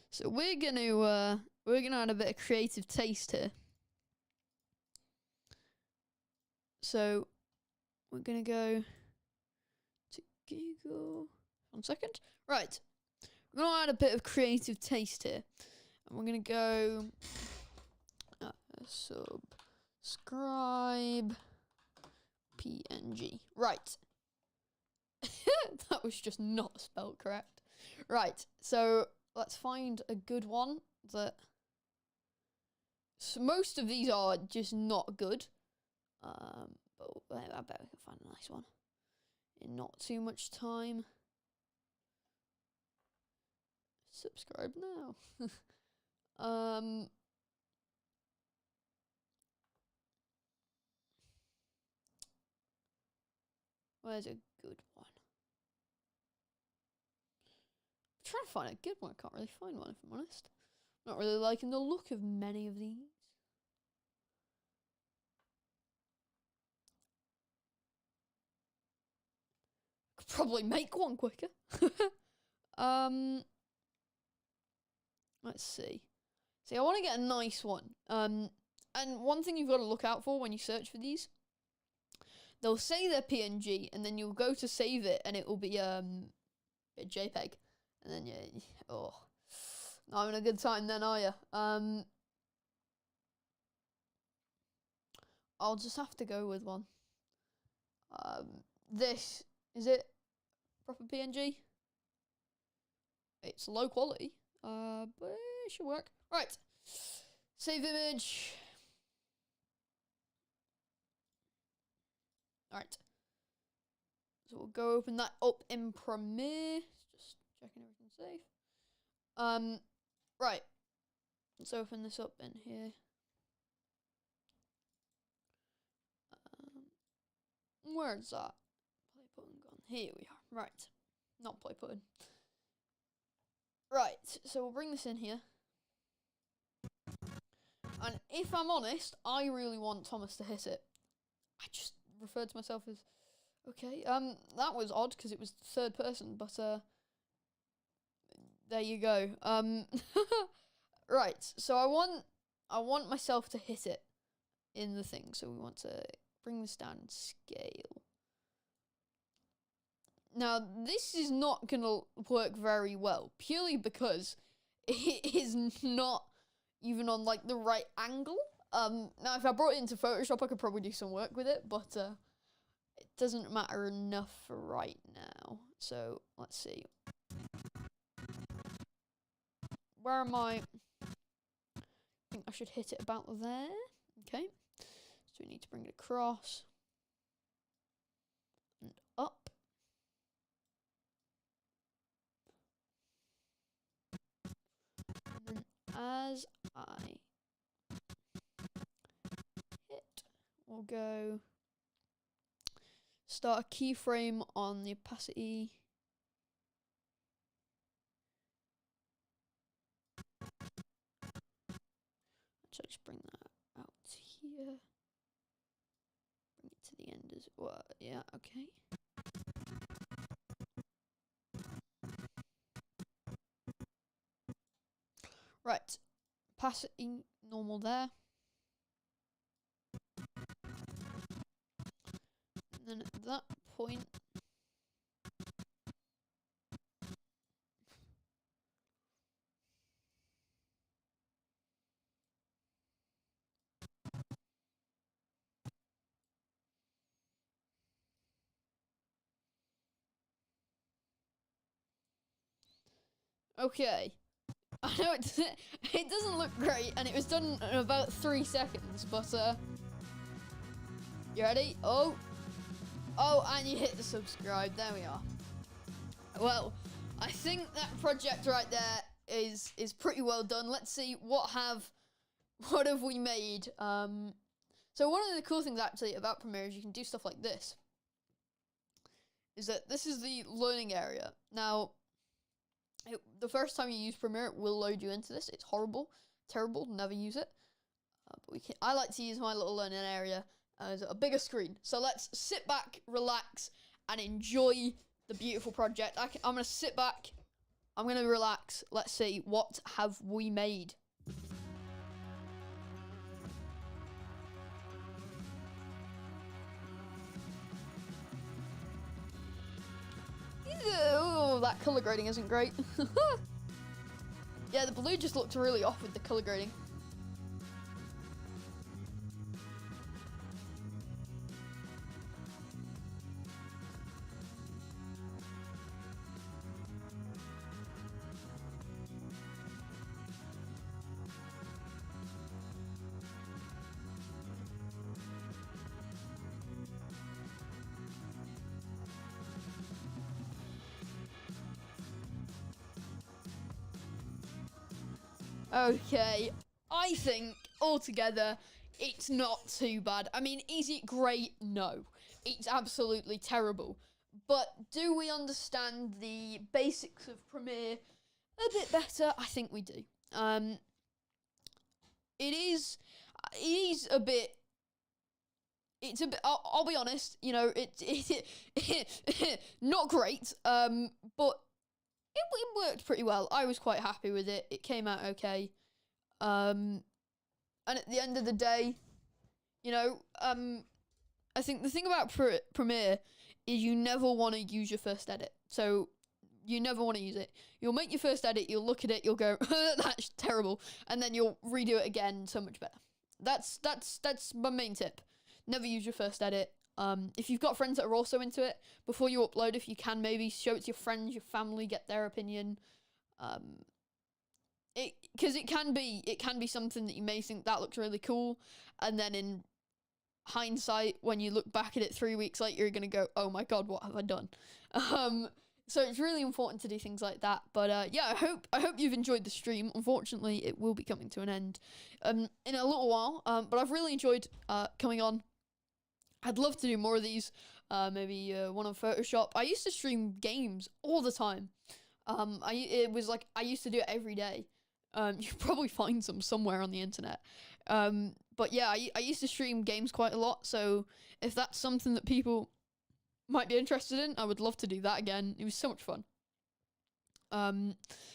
So we're gonna add a bit of creative taste here. So we're gonna go to Google. 1 second. Right. We're gonna add a bit of creative taste here. And we're gonna go subscribe PNG. Right. That was just not spelled correct. Right. So let's find a good one that... So most of these are just not good. But I bet we can find a nice one in not too much time. Subscribe now. Where's a good one? I'm trying to find a good one. I can't really find one, if I'm honest. Not really liking the look of many of these. Could probably make one quicker. Let's see. See, I want to get a nice one. And one thing you've got to look out for when you search for these, they'll say they're PNG, and then you'll go to save it, and it will be a JPEG, and then oh, not having a good time then, are you? I'll just have to go with one. This is it. Proper PNG. It's low quality, but it should work. Right, save image. Alright, so we'll go open that up in Premiere. Just checking everything's safe. Right, let's open this up in here. Where's that? Play button gone. Here we are. Right, not play button. Right, so we'll bring this in here. And if I'm honest, I really want Thomas to hit it. I just referred to myself as, okay, that was odd because it was third person, but there you go. Right, so I want myself to hit it in the thing, so we want to bring this down in scale. Now, this is not going to work very well, purely because it is not even on, like, the right angle. Now, if I brought it into Photoshop, I could probably do some work with it, but it doesn't matter enough for right now. So, let's see. Where am I? I think I should hit it about there. Okay. So we need to bring it across. And up. And then as I hit, we'll go start a keyframe on the opacity. So just bring that out here. Bring it to the end as well. Yeah, okay. Right. Opacity normal there. And then at that point, okay. I know it doesn't look great, and it was done in about 3 seconds, but you ready? Oh, and you hit the subscribe. There we are. Well, I think that project right there is pretty well done. Let's see what have we made. So one of the cool things actually about Premiere is you can do stuff like this. Is that this is the learning area. Now, the first time you use Premiere, it will load you into this. It's horrible, terrible. Never use it. But I like to use my little learning area as a bigger screen. So let's sit back, relax, and enjoy the beautiful project. I'm gonna sit back. I'm gonna relax. Let's see, what have we made? Oh, that color grading isn't great. Yeah, the blue just looked really off with the color grading. Okay, I think altogether it's not too bad. I mean, is it great? No, it's absolutely terrible. But do we understand the basics of Premiere a bit better? I think we do. It is a bit. It's a bit. I'll be honest. You know, not great. But it worked pretty well. I was quite happy with it. It came out okay. And at the end of the day, you know, I think the thing about Premiere is you never want to use your first edit. So you never want to use it. You'll make your first edit, you'll look at it, you'll go, that's terrible, and then you'll redo it again so much better. That's my main tip. Never use your first edit. If you've got friends that are also into it, before you upload, if you can, maybe show it to your friends, your family, get their opinion. Because it can be something that you may think that looks really cool, and then in hindsight, when you look back at it 3 weeks later, you're gonna go, oh my god, what have I done? So it's really important to do things like that. But yeah, I hope you've enjoyed the stream. Unfortunately, it will be coming to an end in a little while. But I've really enjoyed coming on. I'd love to do more of these. Maybe one on Photoshop. I used to stream games all the time. I used to do it every day. You can probably find some somewhere on the internet. But yeah, I used to stream games quite a lot. So if that's something that people might be interested in, I would love to do that again. It was so much fun.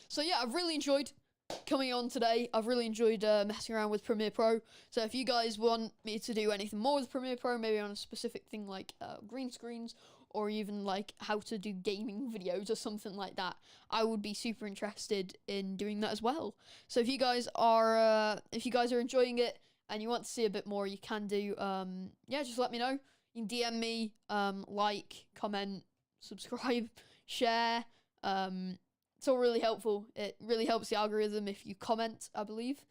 So yeah, I've really enjoyed coming on today. I've really enjoyed messing around with Premiere Pro. So if you guys want me to do anything more with Premiere Pro, maybe on a specific thing like green screens or even like how to do gaming videos or something like that, I would be super interested in doing that as well. So if you guys are enjoying it and you want to see a bit more, you can do yeah, just let me know. You can DM me, like, comment, subscribe, share. It's all really helpful. It really helps the algorithm if you comment, I believe.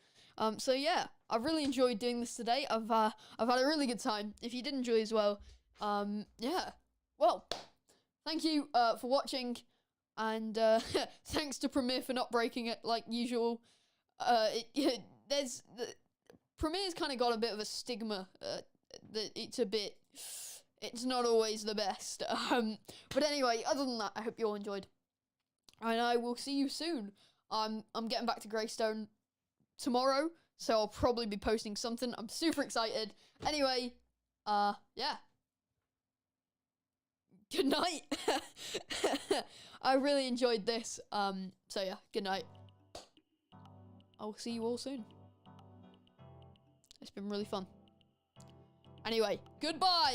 So yeah, I've really enjoyed doing this today. I've had a really good time. If you did enjoy as well, yeah. Well, thank you for watching, and thanks to Premiere for not breaking it like usual. Premiere's kind of got a bit of a stigma that it's not always the best. But anyway, other than that, I hope you all enjoyed, and I will see you soon. I'm getting back to Greystone tomorrow, so I'll probably be posting something. I'm super excited. Anyway, yeah. Good night. I really enjoyed this. So yeah, good night. I'll see you all soon. It's been really fun. Anyway, goodbye.